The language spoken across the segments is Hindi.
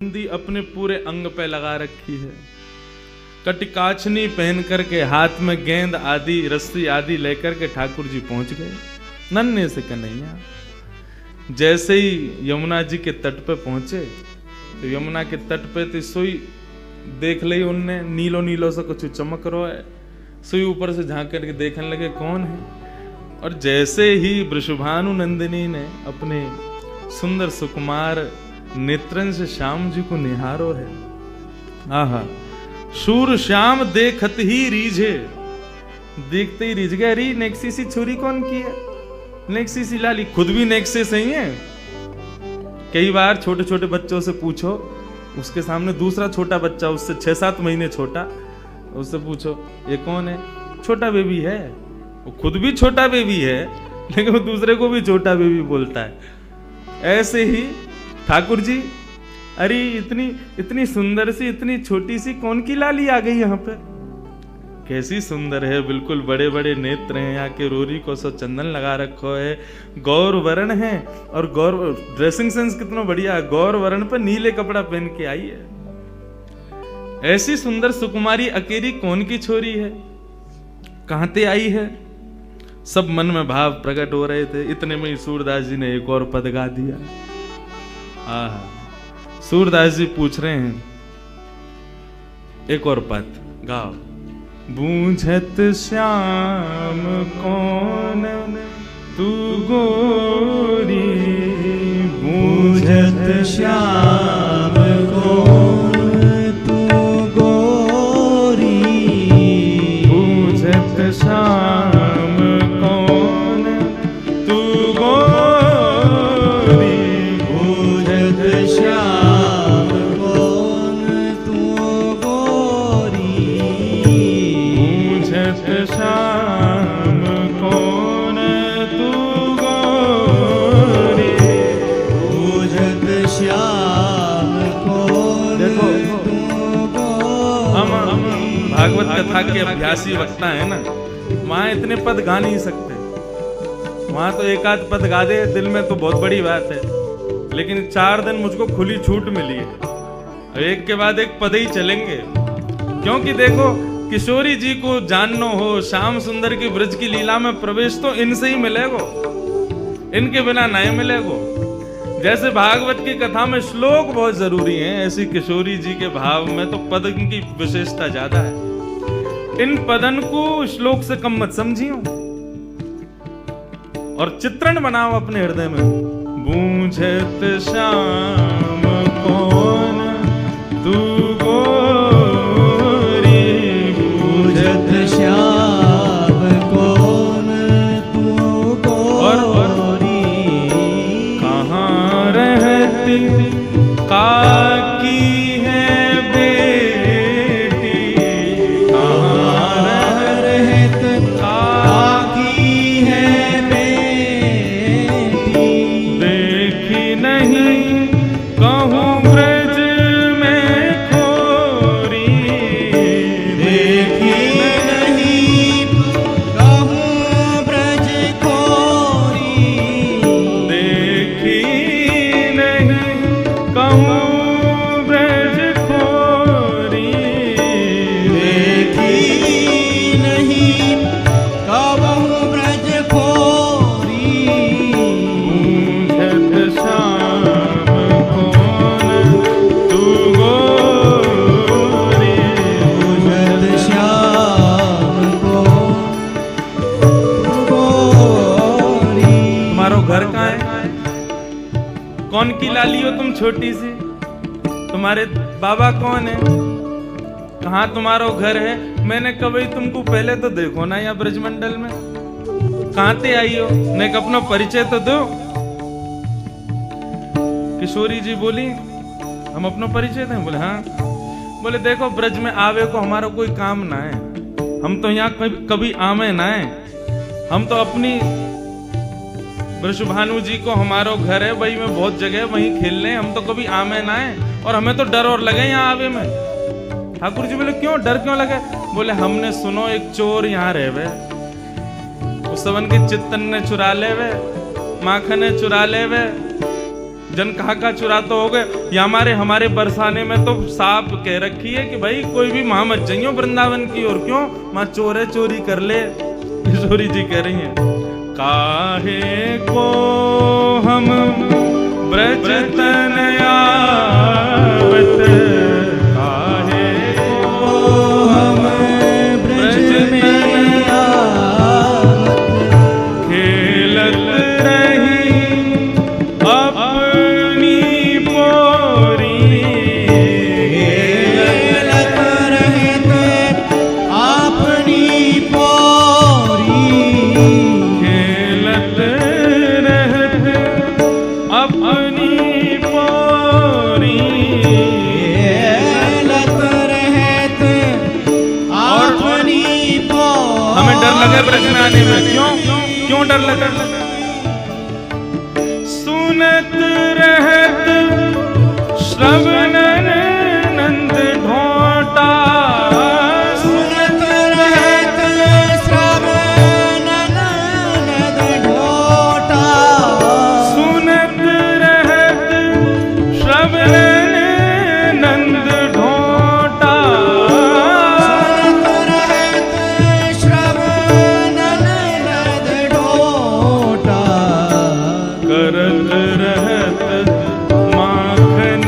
मेहंदी अपने पूरे अंग पे लगा रखी है। कटिकाचनी पहन करके हाथ में गेंद आदि रस्सी आदि लेकर के ठाकुर जी पहुंच गए नन्हे से कन्हैया। जैसे ही यमुना जी के तट पे पहुंचे तो यमुना के तट पे तो सोई देख ली उनने, नीलो नीलो से कुछ चमक रहा है। सोई ऊपर से झांक करके देखने लगे कौन है, और जैसे ही वृषभानु नंदिनी ने अपने सुंदर सुकुमार नेत्रन से श्याम जी को निहारो है। आहा, शूर श्याम देखत ही रीझे, देखते ही रीझ गए। अरे नेक्सी सी छुरी कौन की है? नेक्सी सी लाली खुद भी नेक्से सही है। कई बार छोटे छोटे बच्चों से पूछो, उसके सामने दूसरा छोटा बच्चा उससे 6-7 महीने छोटा, उससे पूछो ये कौन है? छोटा बेबी है। वो खुद भी छोटा बेबी है लेकिन वो दूसरे को भी छोटा बेबी बोलता है। ऐसे ही ठाकुर जी, अरे इतनी सुंदर सी इतनी छोटी सी कौन की लाली आ गई यहाँ पे? कैसी सुंदर है, बिल्कुल बड़े बड़े नेत्र हैं, यहाँ के रोरी को सो चंदन लगा रखो है, गौर वर्ण है, और गौर ड्रेसिंग सेंस कितना बढ़िया है, गौर वर्ण पर नीले कपड़ा पहन के आई है। ऐसी सुंदर सुकुमारी अकेली कौन की छोरी है, कहां ते आई है? सब मन में भाव प्रकट हो रहे थे। इतने में ही सूरदास जी ने एक और पद गा दिया। आहा, सूरदास जी पूछ रहे हैं एक और पद गाओ। बूझत श्याम कौन तू गोरी, बूझत श्याम कौन तू गोरी, बूझत श्याम कौन तू गोरी, बूझत श्याम कौन तू गोरी, बूझत श्याम कौन तू गोरी, बूझत श्याम कौन। देखो हम भागवत कथा के अभ्यासी वक्ता है ना, वहां इतने पद गा नहीं सकते। वहां तो एक आध पद गा दे दिल में तो बहुत बड़ी बात है, लेकिन 4 दिन मुझको खुली छूट मिली है, एक के बाद एक पद ही चलेंगे। क्योंकि देखो, किशोरी जी को जानना हो, श्याम सुंदर की ब्रज की लीला में प्रवेश तो इनसे ही मिलेगो, इनके बिना नहीं मिलेगो। जैसे भागवत की कथा में श्लोक बहुत जरूरी हैं, ऐसी किशोरी जी के भाव में तो पद की विशेषता ज्यादा है। इन पदन को श्लोक से कम मत समझियो और चित्रण बनाओ अपने हृदय में। बूझत श्याम कौन तू गोरी, बूझत श्याम कौन तू गोरी, कहाँ रहती काकी है बेटी, कहाँ रहती काकी है बेटी, देखी नहीं कहूँ ब्रज में खोरी, देखी नहीं कहूँ ब्रज खोरी, देखी नहीं कहूँ ब्रज खोरी, देखी नहीं कहूँ ब्रज खोरी, बूझत श्याम कौन तू गोरी, बूझत श्याम कौन तू गोरी। तुम्हारो घर कहाँ है? कौन की लाली हो तुम छोटी सी? तुम्हारे बाबा कौन है? कहाँ तुम्हारो घर है? मैंने कभी तुमको पहले तो देखो ना यहाँ ब्रजमंडल में, कहाँ ते आई हो? ने अपना परिचय तो दो। किशोरी जी बोली हम अपना परिचय दें? बोले हाँ। बोले देखो, ब्रज में आवे को हमारा कोई काम ना है, हम तो यहाँ कभी आवे ना है, हम तो अपनी वृषभानु जी को हमारो घर है, वही में बहुत जगह वहीं खेलने, हम तो कभी आमे ना है, और हमें तो डर और लगे यहाँ आवे में। ठाकुर जी बोले क्यों, डर क्यों लगे? बोले हमने सुनो एक चोर यहाँ रहे, उस सबन के चित्तन ने चुरा ले वे, माखन ने चुरा ले वे, जन कहा चुराते हो गए। या हमारे बरसाने में तो साफ कह रखी है कि भाई कोई भी मां मत जाइयो वृंदावन की ओर। क्यों? मां चोर है, चोरी कर ले। किशोरी जी कह रही हैं, काहे को हम ब्रज तन आवत, काहे को हम ब्रज में आवत, खेलत रही अपनी पोरी, खेलत रहते अपनी पोरी, खेलत रहते अपनी पोरी, खेलत रहते अपनी पोरी। हमें डर लगे ब्रज में आने में। क्यों डर लगा? सुनत रहत श्रवणन नंद ढोटा, सुनत रहते श्रवणन नंद ढोटा, सुनत रहत श्रवणन नंद ढोटा, सुनत रहते श्रवणन नंद ढोटा, करत रहत माखन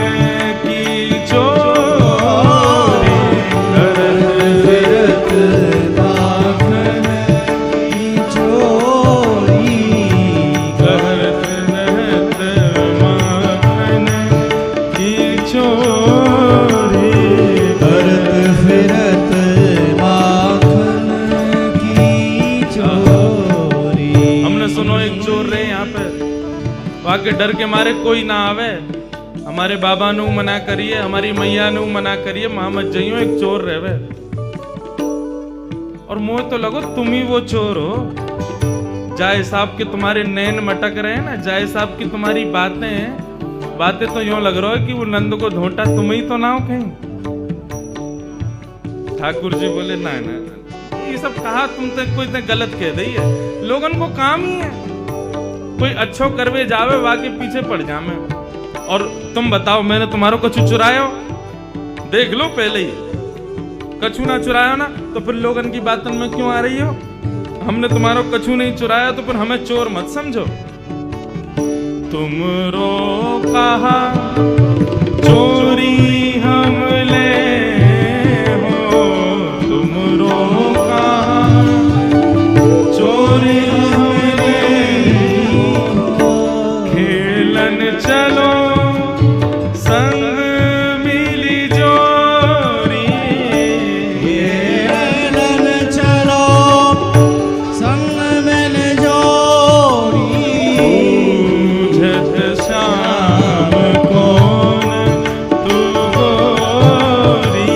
की चोरी, करत फिरत माखन की चोरी, करत रहत माखन की चोरी। करत फिरत माखन की चोरी। हमने सुनो एक चोर रहे यहाँ पे, वहां के डर के मारे कोई ना आवे। हमारे बाबा नु मना करिए, हमारी मैया नु मना करिए, मां मत जाइयो, एक चोर रहे। और मुझे तो लगो तुम ही वो चोर हो। जाए साहब के तुम्हारे नैन मटक रहे हैं ना, जाए साहब की तुम्हारी बातें तो यूं लग रहा है कि वो नंद को ढोंटा तुम ही तो ना हो कहीं। ठाकुर जी बोले ना ना, ये सब कहा तुम तो कोई इतने गलत कह दी है। लोगन को काम ही है, कोई अच्छो करवे जावे वाके पीछे पड़ जावे। और तुम बताओ, मैंने तुम्हारो कछु चुरायो? देख लो पहले ही, कछु ना चुरायो ना तो फिर लोगन की बातन में क्यों आ रही हो? हमने तुम्हारो कछु नहीं चुराया तो फिर हमें चोर मत समझो। तुमरो कहा चोरी हम ले हो, तुमरो कहा चोरी हम ले हो, खेलन चलो संग मिली जोरी, खेलन चलो संग मिल जोरी, बूझत श्याम कौन तू गोरी,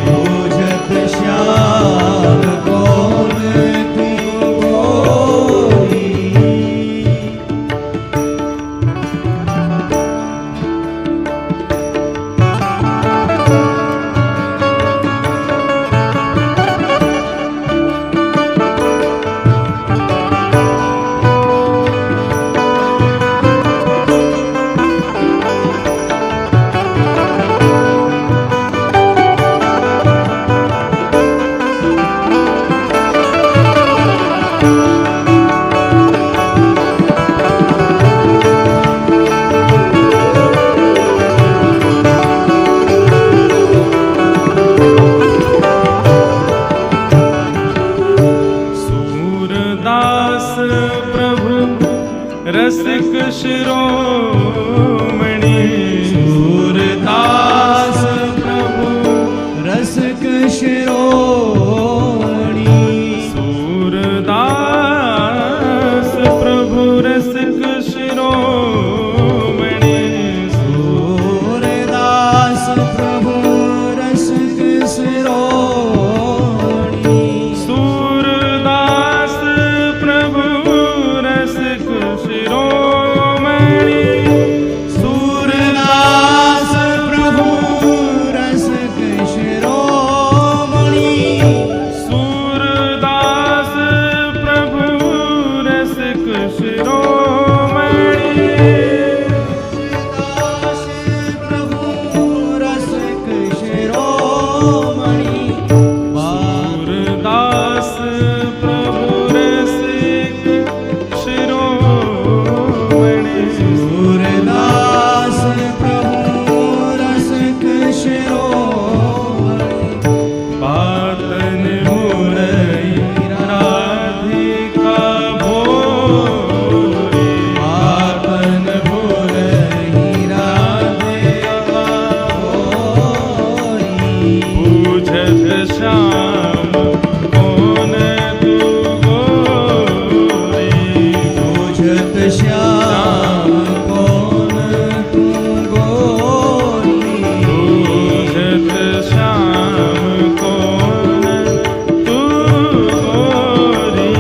बूझत श्याम कौन तू गोरी। सूरदास प्रभु रसिक शिरोमणि, सूरदास प्रभु रसिक शिरोमणि, सूरदास प्रभु रसिक शिरोमणि, सूरदास प्रभु रसिक शिरोमणि, सूरदास प्रभु रसिक शिरोमणि, सूरदास प्रभु रसिक शिरोमणि सूरदास प्रभु रसिक शिरोमणि पातन मुरई राधिका भोरे पातन भोरहि राधिका भोरी पूजत श्याम कौन तू गोरी पूजत श्याम कौन तू गोरी पूजत श्याम कौन तू गोरी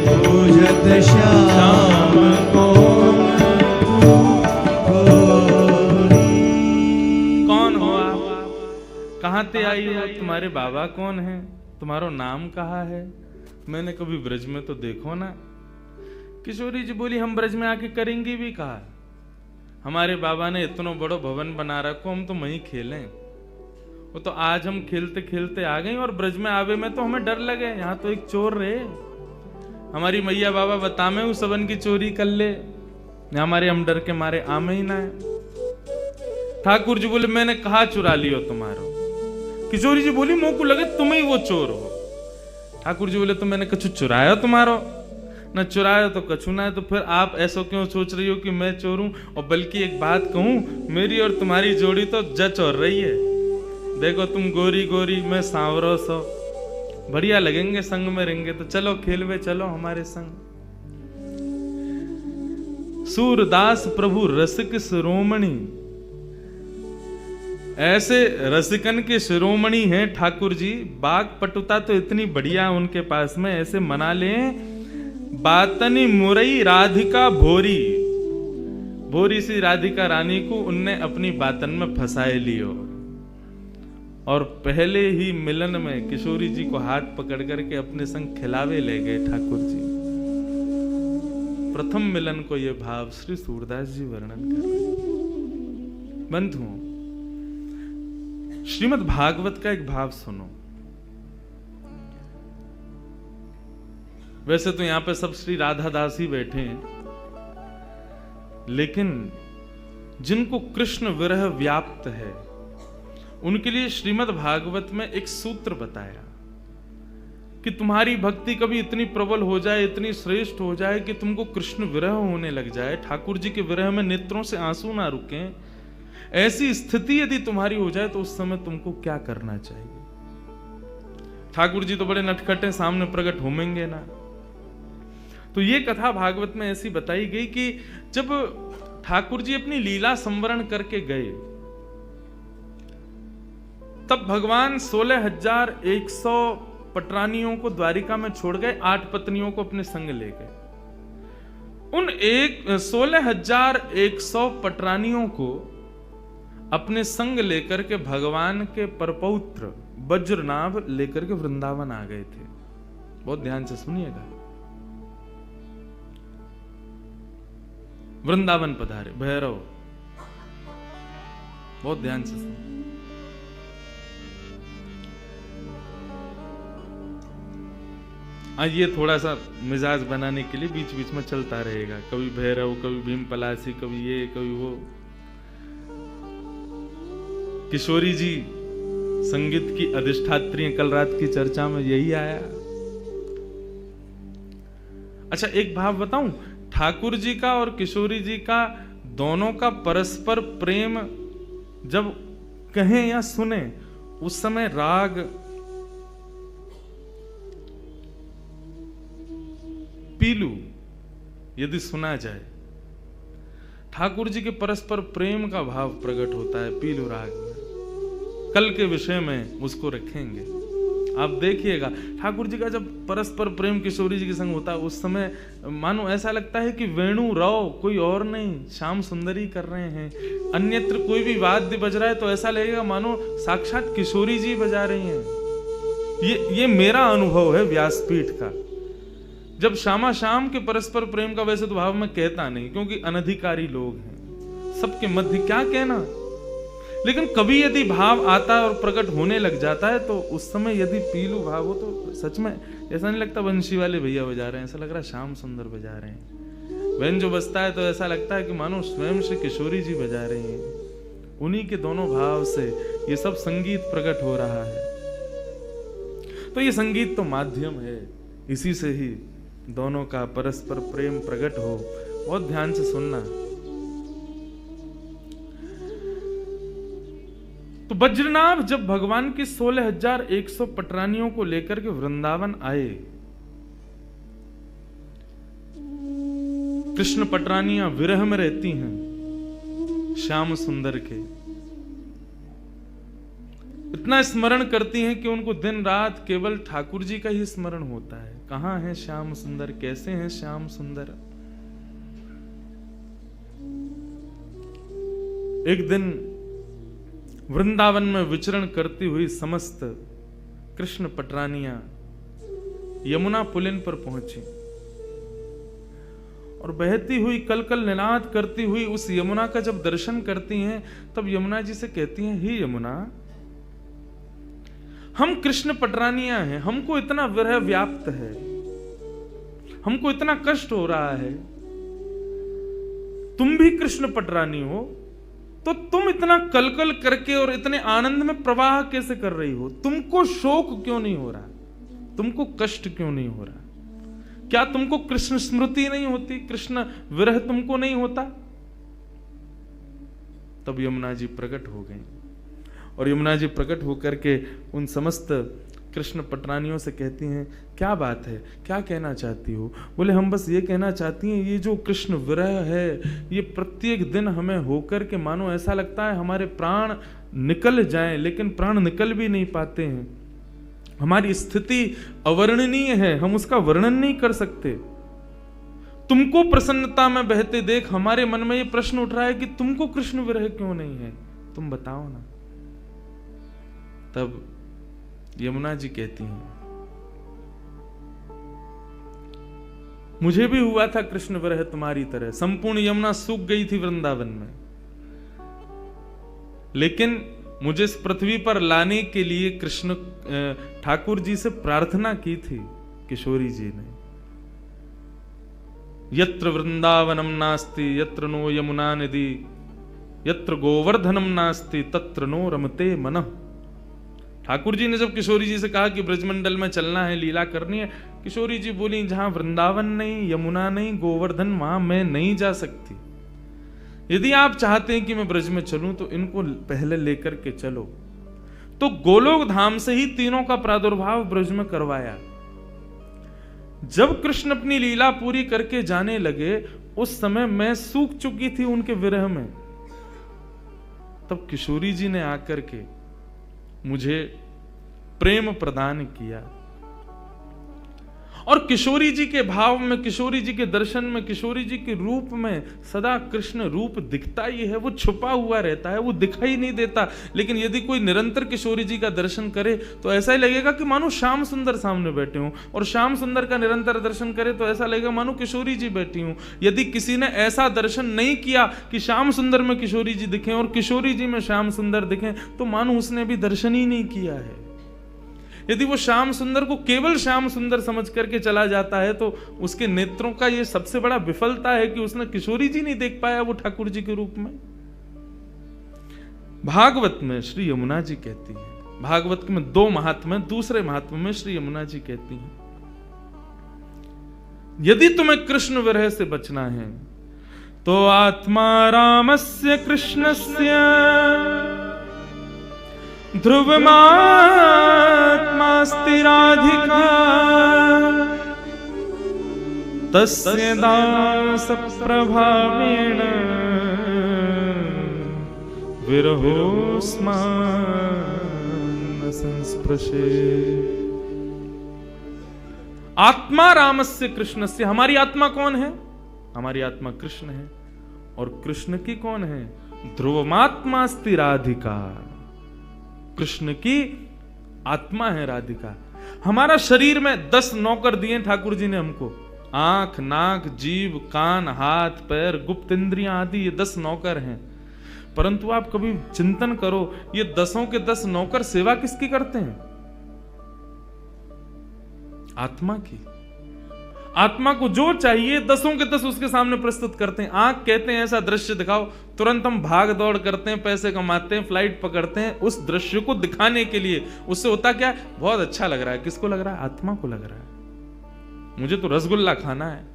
पूजत श्याम कौन तू गोरी। कौन हो आप? कहाँ ते आई हो? तुम्हारे बाबा कौन है? तुम्हारो नाम कहाँ है? मैंने कभी ब्रज में तो देखो ना। किशोरी जी बोली, हम ब्रज में आके करेंगे भी कहा? हमारे बाबा ने इतना बड़ो भवन बना रखो, हम तो वहीं खेलें। वो तो आज हम खेलते खेलते आ गए और ब्रज में आवे में तो हमें डर लगे, यहाँ तो एक चोर रहे। हमारी मैया बाबा बतामे उस सबन की चोरी कर ले, हमारे हम डर के मारे आमे ही ना है। ठाकुर जी बोले, मैंने कहा चुरा लियो तुम्हारो? किशोरी जी बोली, मोको लगे तुम ही वो चोर हो। ठाकुर जी बोले, तो मैंने कछु चुराया तुम्हारो? न चुराया तो कछु ना है, तो फिर आप ऐसा क्यों सोच रही हो कि मैं चोर हूं? और बल्कि एक बात कहूं, मेरी और तुम्हारी जोड़ी तो जच और रही है। देखो तुम गोरी गोरी, मैं सांवरो सो, बढ़िया लगेंगे संग में रहेंगे। तो चलो खेलवे, चलो हमारे संग। सूरदास प्रभु रसिक शिरोमणि, ऐसे रसिकन के शिरोमणि हैं ठाकुर जी। बाग पटुता तो इतनी बढ़िया उनके पास में, ऐसे मना लें। बातनी मुरई राधिका भोरी, भोरी सी राधिका रानी को उनने अपनी बातन में फंसाए लियो। और पहले ही मिलन में किशोरी जी को हाथ पकड़ करके अपने संग खिलावे ले गए ठाकुर जी। प्रथम मिलन को यह भाव श्री सूरदास जी वर्णन कर रहे हैं। बंधुओं, श्रीमद् भागवत का एक भाव सुनो। वैसे तो यहां पे सब श्री राधा दास ही बैठे हैं, लेकिन जिनको कृष्ण विरह व्याप्त है उनके लिए श्रीमद् भागवत में एक सूत्र बताया कि तुम्हारी भक्ति कभी इतनी प्रबल हो जाए, इतनी श्रेष्ठ हो जाए कि तुमको कृष्ण विरह होने लग जाए, ठाकुर जी के विरह में नेत्रों से आंसू ना रुकें। ऐसी स्थिति यदि तुम्हारी हो जाए तो उस समय तुमको क्या करना चाहिए? ठाकुर जी तो बड़े नटखटे, सामने प्रकट होंगे ना। तो ये कथा भागवत में ऐसी बताई गई कि जब ठाकुर जी अपनी लीला संवरण करके गए, तब भगवान 16,100 पटरानियों को द्वारिका में छोड़ गए, 8 पत्नियों को अपने संग ले गए। उन 16,100 पटरानियों को अपने संग लेकर के भगवान के परपौत्र वज्रनाभ लेकर के वृंदावन आ गए थे। बहुत ध्यान से सुनिएगा। वृंदावन पधारे भैरव, बहुत ध्यान से सुन। आज ये थोड़ा सा मिजाज बनाने के लिए बीच बीच में चलता रहेगा, कभी भैरव, कभी भीम पलासी, कभी ये, कभी वो। किशोरी जी संगीत की अधिष्ठात्री, कल रात की चर्चा में यही आया। अच्छा, एक भाव बताऊं, ठाकुर जी का और किशोरी जी का दोनों का परस्पर प्रेम जब कहें या सुने, उस समय राग पीलू यदि सुना जाए, ठाकुर जी के परस्पर प्रेम का भाव प्रकट होता है पीलू राग में। कल के विषय में उसको रखेंगे, आप देखिएगा। ठाकुर जी का जब परस्पर प्रेम किशोरी जी के संग होता है, उस समय मानो ऐसा लगता है कि वेणु राव कोई और नहीं, श्याम सुंदरी कर रहे हैं। अन्यत्र कोई भी वाद्य बज रहा है तो ऐसा लगेगा मानो साक्षात किशोरी जी बजा रही हैं। ये मेरा अनुभव है व्यासपीठ का। जब श्यामा श्याम के परस्पर प्रेम का वैसे तो भाव मैं कहता नहीं, क्योंकि अनधिकारी लोग हैं, सबके मध्य क्या कहना, लेकिन कभी यदि भाव आता है और प्रकट होने लग जाता है तो उस समय यदि पीलू भाव हो तो सच में ऐसा नहीं लगता बंशी वाले भैया बजा रहे हैं, ऐसा लग रहा है श्याम सुंदर बजा रहे हैं। वैन जो बजता है तो ऐसा लगता है कि मानो स्वयं श्री किशोरी जी बजा रहे हैं। उन्हीं के दोनों भाव से ये सब संगीत प्रकट हो रहा है। तो ये संगीत तो माध्यम है, इसी से ही दोनों का परस्पर प्रेम प्रकट हो। बहुत ध्यान से सुनना। तो वज्रनाभ जब भगवान की 16,100 पटरानियों को लेकर के वृंदावन आए, कृष्ण पटरानियां विरह में रहती हैं श्याम सुंदर के, इतना स्मरण करती हैं कि उनको दिन रात केवल ठाकुर जी का ही स्मरण होता है। कहां है श्याम सुंदर, कैसे हैं श्याम सुंदर। एक दिन वृंदावन में विचरण करती हुई समस्त कृष्ण पटरानियां यमुना पुलिन पर पहुंची और बहती हुई कलकल निनाद करती हुई उस यमुना का जब दर्शन करती हैं तब यमुना जी से कहती हैं, हे यमुना, हम कृष्ण पटरानियां हैं, हमको इतना विरह व्याप्त है, हमको इतना कष्ट हो रहा है, तुम भी कृष्ण पटरानी हो तो तुम इतना कलकल करके और इतने आनंद में प्रवाह कैसे कर रही हो? तुमको शोक क्यों नहीं हो रहा? तुमको कष्ट क्यों नहीं हो रहा? क्या तुमको कृष्ण स्मृति नहीं होती? कृष्ण विरह तुमको नहीं होता? तब यमुना जी प्रकट हो गई और यमुना जी प्रकट होकर के उन समस्त कृष्ण पटरानियों से कहती हैं, क्या बात है, क्या कहना चाहती हो? बोले, हम बस ये कहना चाहती हैं, ये जो कृष्ण विरह है ये प्रत्येक दिन हमें होकर के मानो ऐसा लगता है हमारे प्राण निकल जाएं, लेकिन प्राण निकल भी नहीं पाते हैं। हमारी स्थिति अवर्णनीय है, हम उसका वर्णन नहीं कर सकते। तुमको प्रसन्नता में बहते देख हमारे मन में ये प्रश्न उठ रहा है कि तुमको कृष्ण विरह क्यों नहीं है, तुम बताओ ना। तब यमुना जी कहती हैं, मुझे भी हुआ था कृष्ण विरह तुम्हारी तरह, संपूर्ण यमुना सूख गई थी वृंदावन में, लेकिन मुझे इस पृथ्वी पर लाने के लिए कृष्ण ठाकुर जी से प्रार्थना की थी किशोरी जी ने। यत्र वृंदावनम नास्ति यत्र नो यमुना निधि, यत्र गोवर्धनम नास्ति तत्र नो रमते मनः। ठाकुर जी ने जब किशोरी जी से कहा कि ब्रजमंडल में चलना है, लीला करनी है, किशोरी जी बोली, जहां वृंदावन नहीं, यमुना नहीं, गोवर्धन, वहां मैं नहीं जा सकती। यदि आप चाहते हैं कि मैं ब्रज में चलूं तो इनको पहले लेकर के चलो। तो गोलोक धाम से ही तीनों का प्रादुर्भाव ब्रज में करवाया। जब कृष्ण अपनी लीला पूरी करके जाने लगे उस समय मैं सूख चुकी थी उनके विरह में। तब किशोरी जी ने आकर के मुझे प्रेम प्रदान किया और किशोरी जी के भाव में, किशोरी जी के दर्शन में, किशोरी जी के रूप में सदा कृष्ण रूप दिखता ही है। वो छुपा हुआ रहता है, वो दिखाई नहीं देता। लेकिन यदि कोई निरंतर किशोरी जी का दर्शन करे तो ऐसा ही लगेगा कि मानो श्याम सुंदर सामने बैठे हों, और श्याम सुंदर का निरंतर दर्शन करे तो ऐसा लगेगा मानो किशोरी जी बैठी हूं। यदि किसी ने ऐसा दर्शन नहीं किया कि श्याम सुंदर में किशोरी जी दिखें और किशोरी जी में श्याम सुंदर दिखें, तो मानो उसने भी दर्शन ही नहीं किया है। यदि वो श्याम सुंदर को केवल श्याम सुंदर समझ करके चला जाता है तो उसके नेत्रों का ये सबसे बड़ा विफलता है कि उसने किशोरी जी नहीं देख पाया वो ठाकुर जी के रूप में। भागवत में श्री यमुना जी कहती है, भागवत में 2 महात्म्य, दूसरे महात्म्य में श्री यमुना जी कहती हैं, यदि तुम्हें कृष्ण विरह से बचना है तो आत्मा रामस्य कृष्णस्य ध्रुवमात्मास्ति राधिका तस्य दास प्रभावेण विरहोस्मान् संस्पृशे। आत्मा रामस्य कृष्णस्य, हमारी आत्मा कौन है? हमारी आत्मा कृष्ण है। और कृष्ण की कौन है? ध्रुवमात्मास्ति राधिका, कृष्ण की आत्मा है राधिका। हमारा शरीर में 10 नौकर दिए ठाकुर जी ने हमको, आंख, नाक, जीभ, कान, हाथ, पैर, गुप्त इंद्रियां आदि, ये 10 नौकर हैं। परंतु आप कभी चिंतन करो, ये 10 के 10 नौकर सेवा किसकी करते हैं? आत्मा की। आत्मा को जो चाहिए 10 के 10 उसके सामने प्रस्तुत करते हैं। आंख कहते हैं ऐसा दृश्य दिखाओ, तुरंत हम भाग दौड़ करते हैं, पैसे कमाते हैं, फ्लाइट पकड़ते हैं उस दृश्य को दिखाने के लिए। उससे होता क्या? बहुत अच्छा लग रहा है। किसको लग रहा है? आत्मा को लग रहा है। मुझे तो रसगुल्ला खाना है।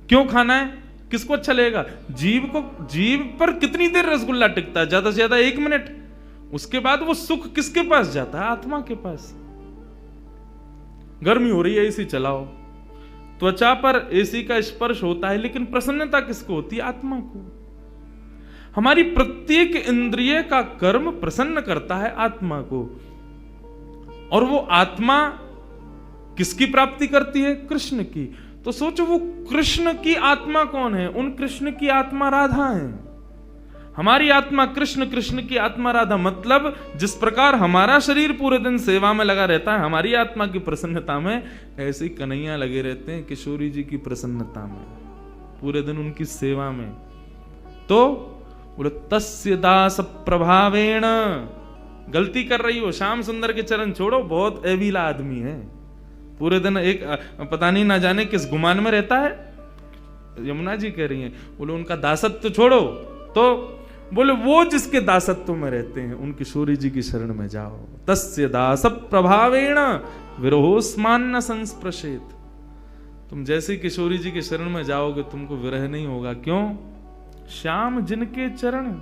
क्यों खाना है? किसको अच्छा लगेगा? जीव को। जीव पर कितनी देर रसगुल्ला टिकता है? ज्यादा से ज्यादा 1 मिनट। उसके बाद वो सुख किसके पास जाता है? आत्मा के पास। गर्मी हो रही है, एसी चलाओ, त्वचा पर एसी का स्पर्श होता है, लेकिन प्रसन्नता किसको होती है? आत्मा को। हमारी प्रत्येक इंद्रिय का कर्म प्रसन्न करता है आत्मा को। और वो आत्मा किसकी प्राप्ति करती है? कृष्ण की। तो सोचो वो कृष्ण की आत्मा कौन है? उन कृष्ण की आत्मा राधा है। हमारी आत्मा कृष्ण, कृष्ण की आत्मा राधा। मतलब जिस प्रकार हमारा शरीर पूरे दिन सेवा में लगा रहता है हमारी आत्मा की प्रसन्नता में, ऐसे ही कन्हैया लगे रहते हैं किशोरी जी की प्रसन्नता में, पूरे दिन उनकी सेवा में। तो बोले तस्य दास प्रभावेण। गलती कर रही हो, श्याम सुंदर के चरण छोड़ो, बहुत एविला आदमी है। पूरे दिन एक पता नहीं ना जाने किस गुमान में रहता है। यमुना जी कह रही हैं, बोले उनका दासत्व छोड़ो, तो बोले वो जिसके दासत्व में रहते हैं उन किशोरी जी की शरण में जाओ। तस्य दास प्रभावेण विरहोस्मान न संस्पृशेत। तुम जैसे किशोरी जी की शरण में जाओगे तुमको विरह नहीं होगा। क्यों? श्याम जिनके चरण।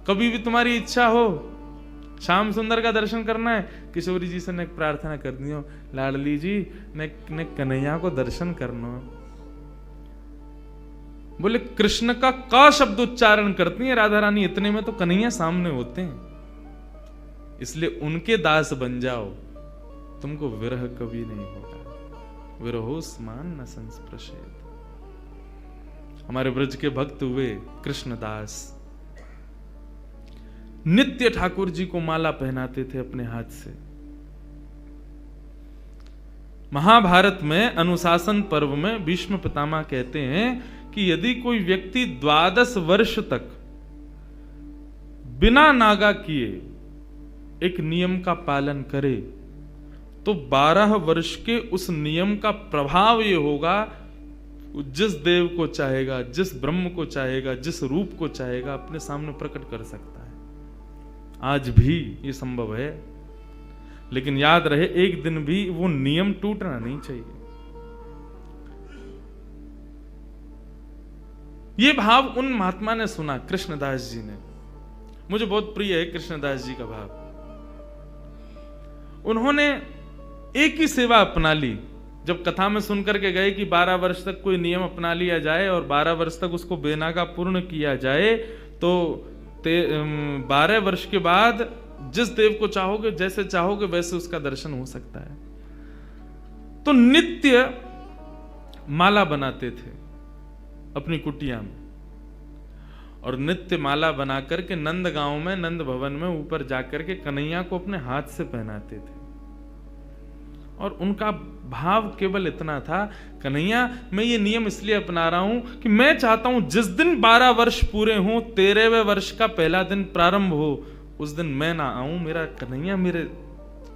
कभी भी तुम्हारी इच्छा हो श्याम सुंदर का दर्शन करना है, किशोरी जी से ने प्रार्थना कर दियो, लाडली जी ने कन्हैया को दर्शन करना। बोले कृष्ण का शब्द उच्चारण करती है राधा रानी, इतने में तो कन्हैया सामने होते हैं। इसलिए उनके दास बन जाओ, तुमको विरह कभी नहीं होगा। विरहोस्मान न संस्पृशेत। हमारे ब्रज के भक्त हुए कृष्णदास, नित्य ठाकुर जी को माला पहनाते थे अपने हाथ से। महाभारत में अनुशासन पर्व में भीष्म पितामह कहते हैं कि यदि कोई व्यक्ति 12 वर्ष तक बिना नागा किए एक नियम का पालन करे तो 12 वर्ष के उस नियम का प्रभाव ये होगा, जिस देव को चाहेगा, जिस ब्रह्म को चाहेगा, जिस रूप को चाहेगा अपने सामने प्रकट कर सकता है। आज भी ये संभव है, लेकिन याद रहे एक दिन भी वो नियम टूटना नहीं चाहिए। ये भाव उन महात्मा ने सुना, कृष्णदास जी ने। मुझे बहुत प्रिय है कृष्णदास जी का भाव। उन्होंने एक ही सेवा अपना ली। जब कथा में सुनकर के गए कि 12 वर्ष तक कोई नियम अपना लिया जाए और 12 वर्ष तक उसको बेनागा पूर्ण किया जाए, तो 12 वर्ष के बाद जिस देव को चाहोगे, जैसे चाहोगे वैसे उसका दर्शन हो सकता है। तो नित्य माला बनाते थे अपनी कुटिया में, और नित्य माला बना करके नंद गांव में, नंद भवन में ऊपर जाकर के कन्हैया को अपने हाथ से पहनाते थे। और उनका भाव केवल इतना था, कन्हैया मैं ये नियम इसलिए अपना रहा हूं कि मैं चाहता हूं जिस दिन 12 वर्ष पूरे हों, 13वें वर्ष का पहला दिन प्रारंभ हो, उस दिन मैं ना आऊं, मेरा कन्हैया मेरे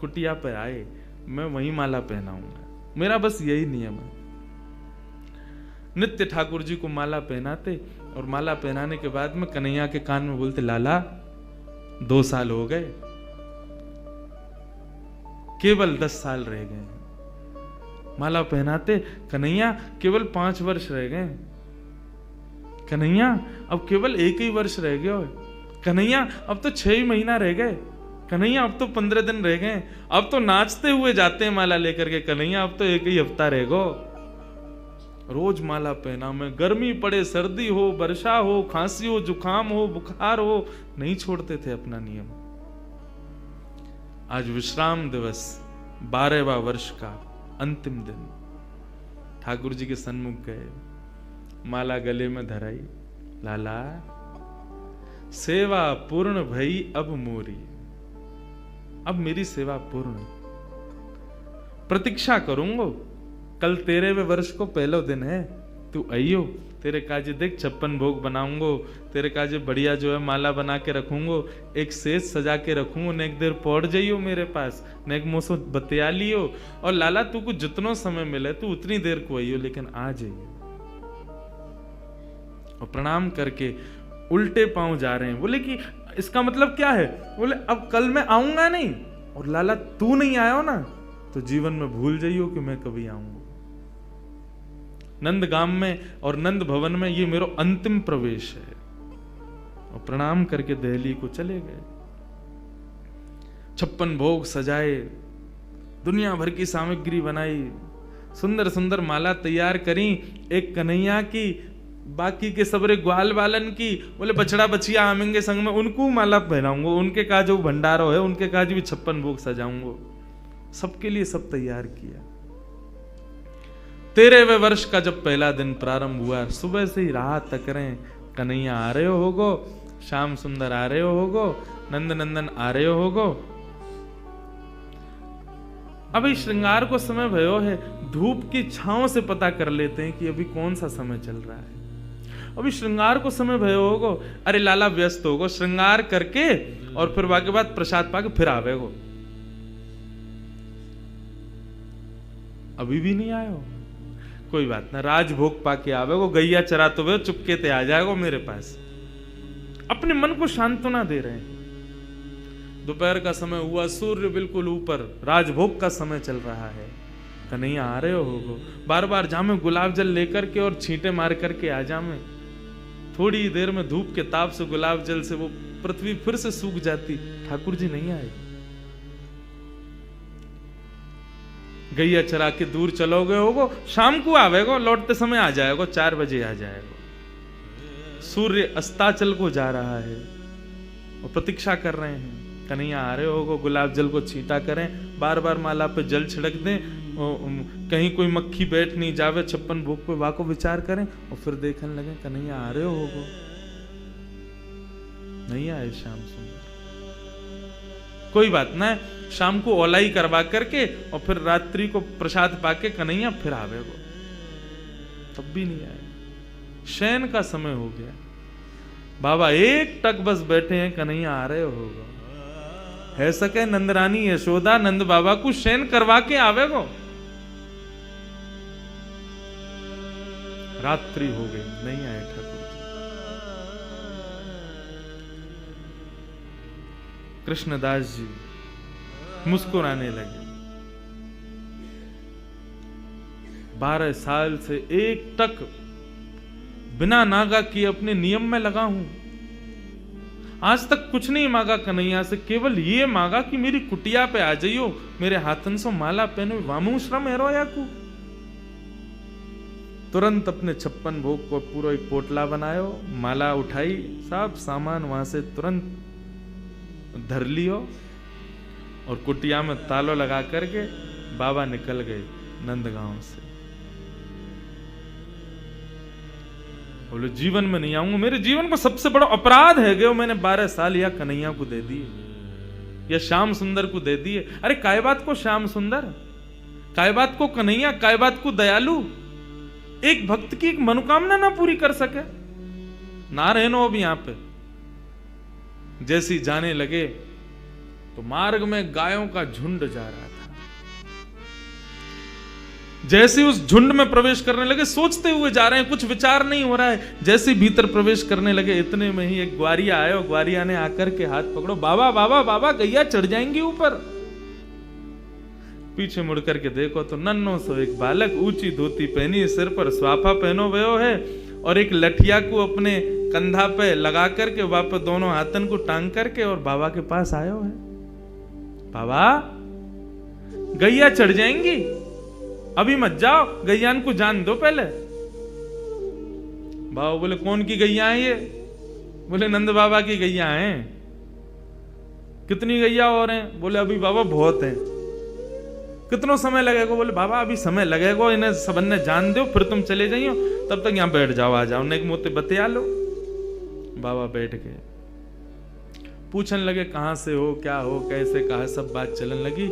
कुटिया पे आए, मैं वही माला पहनाऊंगा। मेरा बस यही नियम है। नित्य ठाकुर जी को माला पहनाते, और माला पहनाने के बाद में कन्हैया के कान में बोलते, लाला 2 साल हो गए, केवल 10 साल रह गए। माला पहनाते, कन्हैया केवल 5 वर्ष रह गए, कन्हैया अब केवल 1 ही वर्ष रह गया, कन्हैया अब तो 6 ही महीना रह गए, कन्हैया अब तो 15 दिन रह गए, अब तो नाचते हुए जाते हैं माला लेकर के, कन्हैया अब तो 1 ही हफ्ता रह गो। रोज माला पहना में, गर्मी पड़े, सर्दी हो, वर्षा हो, खांसी हो, जुकाम हो, बुखार हो, नहीं छोड़ते थे अपना नियम। आज विश्राम दिवस 12वां वर्ष का अंतिम दिन, ठाकुर जी के सन्मुख गए, माला गले में धराई, लाला सेवा पूर्ण भई अब मोरी, अब मेरी सेवा पूर्ण, प्रतीक्षा करूंगा, कल 13वें वर्ष को पहला दिन है, तू आइयो तेरे काजे देख 56 भोग बनाऊंगो, तेरे काजे बढ़िया जो है माला बना के रखूंगो, एक सेज सजा के रखूंगो, न एक देर पौड़ जाइयो मेरे पास, न एक मोसो बतिया लियो, और लाला तू को जितनो समय मिले तू उतनी देर को आइयो, लेकिन आ जाइयो। और प्रणाम करके उल्टे पांव जा रहे हैं। बोले कि इसका मतलब क्या है? बोले अब कल मैं आऊंगा नहीं, और लाला तू नहीं आयो ना तो जीवन में भूल जाइयो कि मैं कभी आऊंगा। नंदगाम में और नंद भवन में ये मेरा अंतिम प्रवेश है। और प्रणाम करके दिल्ली को चले गए। 56 भोग सजाए, दुनिया भर की सामग्री बनाई, सुंदर सुंदर माला तैयार करी, एक कन्हैया की, बाकी के सबरे ग्वाल बालन की। बोले बछड़ा बछिया आमेंगे संग में, उनको माला पहनाऊंगा, उनके का जो भंडारो है उनके काज भी 56 भोग सजाऊंगा। सबके लिए सब तैयार किया। 13वें वर्ष का जब पहला दिन प्रारंभ हुआ, सुबह से ही राह तक रहे, कन्हैया आ रहे होगो, श्याम सुंदर आ रहे होगो, नंद नंदन आ रहे होगो। अभी श्रृंगार को समय भयो है, धूप की छांव से पता कर लेते हैं कि अभी कौन सा समय चल रहा है। अभी श्रृंगार को समय भयो होगो, अरे लाला व्यस्त होगो, श्रृंगार करके और फिर बाकी बाद प्रसाद पाके फिर आवेगो। अभी भी नहीं आयो, कोई बात ना, राजभोग पाके आवेगो, गैया चराते हुए चुपके ते आ जाएगो मेरे पास। अपने मन को सांत्वना दे रहे हैं। दोपहर का समय हुआ, सूर्य बिल्कुल ऊपर, राजभोग का समय चल रहा है। कन्हैया आ रहे होगो, बार बार जामे गुलाब जल लेकर के और छींटे मार करके आ जामे। थोड़ी देर में धूप के ताप से गुलाब जल से वो पृथ्वी फिर से सूख जाती, ठाकुर जी नहीं आए। गैया चरा के दूर चलोगे होगो, शाम को आवेगो, लौटते समय आ जाएगो, 4 बजे आ जाएगो। सूर्य अस्ताचल को जा रहा है और प्रतीक्षा कर रहे हैं। कन्हैया आ रहे होगो, गुलाब जल को छींटा करें, बार बार माला पे जल छिड़क दें, कहीं कोई मक्खी बैठ नहीं जावे 56 भोग पे, वाको विचार करें और फिर देखने लगे कन्हैया आ रहे होगो। नहीं आए श्याम सुंदर। कोई बात ना, शाम को ओलाई करवा करके और फिर रात्रि को प्रसाद पाके कन्हैया फिर आवेगो। तब भी नहीं आए। शयन का समय हो गया, बाबा एक टक बस बैठे हैं, कन्हैया आ रहे होगा। है सके नंदरानी यशोदा नंद बाबा को शयन करवा के आवेगो। रात्रि हो गई, नहीं आए ठाकुर जी। कृष्णदास जी मुस्कुराने लगे। 12 साल से एक टक बिना नागा किए अपने नियम में लगा हूं। आज तक कुछ नहीं मांगा कन्हैया से, केवल ये मांगा कि मेरी कुटिया पे आ जाइयो, मेरे हाथन से माला पहनो, वामू श्रम हेरोया को। तुरंत अपने 56 भोग को पूरा एक पोटला बनायो, माला उठाई, सब सामान वहां से तुरंत धर लियो और कुटिया में तालो लगा करके बाबा निकल गए नंदगांव से। बोले जीवन में नहीं आऊंगा, मेरे जीवन को सबसे बड़ा अपराध है गयो, मैंने 12 साल या कन्हैया को दे दिए या श्याम सुंदर को दे दिए। अरे काय बात को श्याम सुंदर, काय बात को कन्हैया, काय बात को दयालु, एक भक्त की एक मनोकामना ना पूरी कर सके। ना रहनो अब यहां पे। जैसी जाने लगे तो मार्ग में गायों का झुंड जा रहा था। जैसे उस झुंड में प्रवेश करने लगे, सोचते हुए जा रहे हैं, कुछ विचार नहीं हो रहा है। जैसे भीतर प्रवेश करने लगे, इतने में ही एक ग्वारिया आया और ग्वारिया ने आकर के हाथ पकड़ो, बाबा बाबा बाबा गैया चढ़ जाएंगी ऊपर। पीछे मुड़ करके देखो तो नन्नो सो एक बालक, ऊंची धोती पहनी, सिर पर स्वाफा पहनो भयो है और एक लठिया को अपने कंधा पे लगा करके वापस दोनों हाथन को टांग करके और बाबा के पास आयो है। बाबा गैया चढ़ जाएंगी, अभी मत जाओ, गैयान को जान दो पहले। बाबा बोले कौन की गैया है ये? बोले नंद बाबा की गैया हैं। कितनी गैया और हैं? बोले अभी बाबा बहुत हैं। कितना समय लगेगा? बोले बाबा अभी समय लगेगा, इन्हें सबन ने जान दो, फिर तुम चले जाइयो, तब तक यहां बैठ जाओ, आ जाओ, नेक मोते बतिया लो। बाबा बैठ गए, पूछने लगे कहां से हो, क्या हो, कैसे, कहा, सब बात चलने लगी।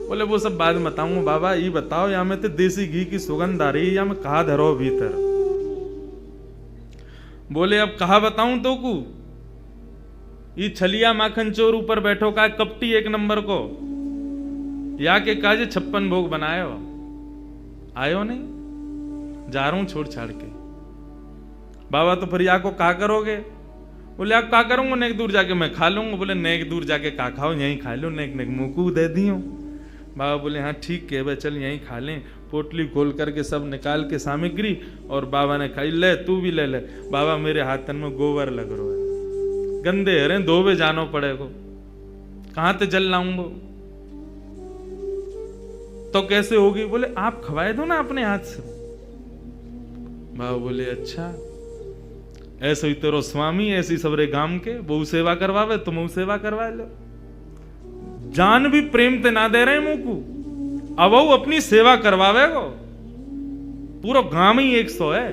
बोले वो सब बाद में बताऊंगा, बाबा ये बताओ, या में तो देसी घी की सुगंध आ रही है, या मैं कहा धरो भीतर? बोले अब कहा बताऊं तो को, ये छलिया माखन चोर ऊपर बैठो का कपटी एक नंबर को, या के काजे 56 भोग बनायो, आयो नहीं, जा रहा हूं छोड़ छाड़ के। बाबा तो फिर या को का करोगे? बोले आप का करूंगा, नेक दूर जाके मैं खा लूंगा। बोले नेक दूर जाके का खाओ, यहीं खा लो, नेक नेक मुंह को दे दियो। बाबा बोले हाँ ठीक है भाई, चल यहीं खा लें। पोटली खोल करके सब निकाल के सामग्री, और बाबा ने खाई, ले तू भी ले ले। बाबा मेरे हाथन में गोबर लग रहा है, गंदे हरे, धोबे जानो पड़ेगो, कहां ते जल लाऊंगो, तो कैसे होगी? बोले आप खवाए दो ना अपने हाथ से। बाबा बोले अच्छा, ऐसे ही तेरो स्वामी ऐसी सबरे गांव के बहु सेवा करवावे, तुम सेवा करवा लो। जान भी प्रेम ते ना दे रहे मुंह को, अब वो अपनी सेवा करवावे गो। पूरा गांव ही 100 है।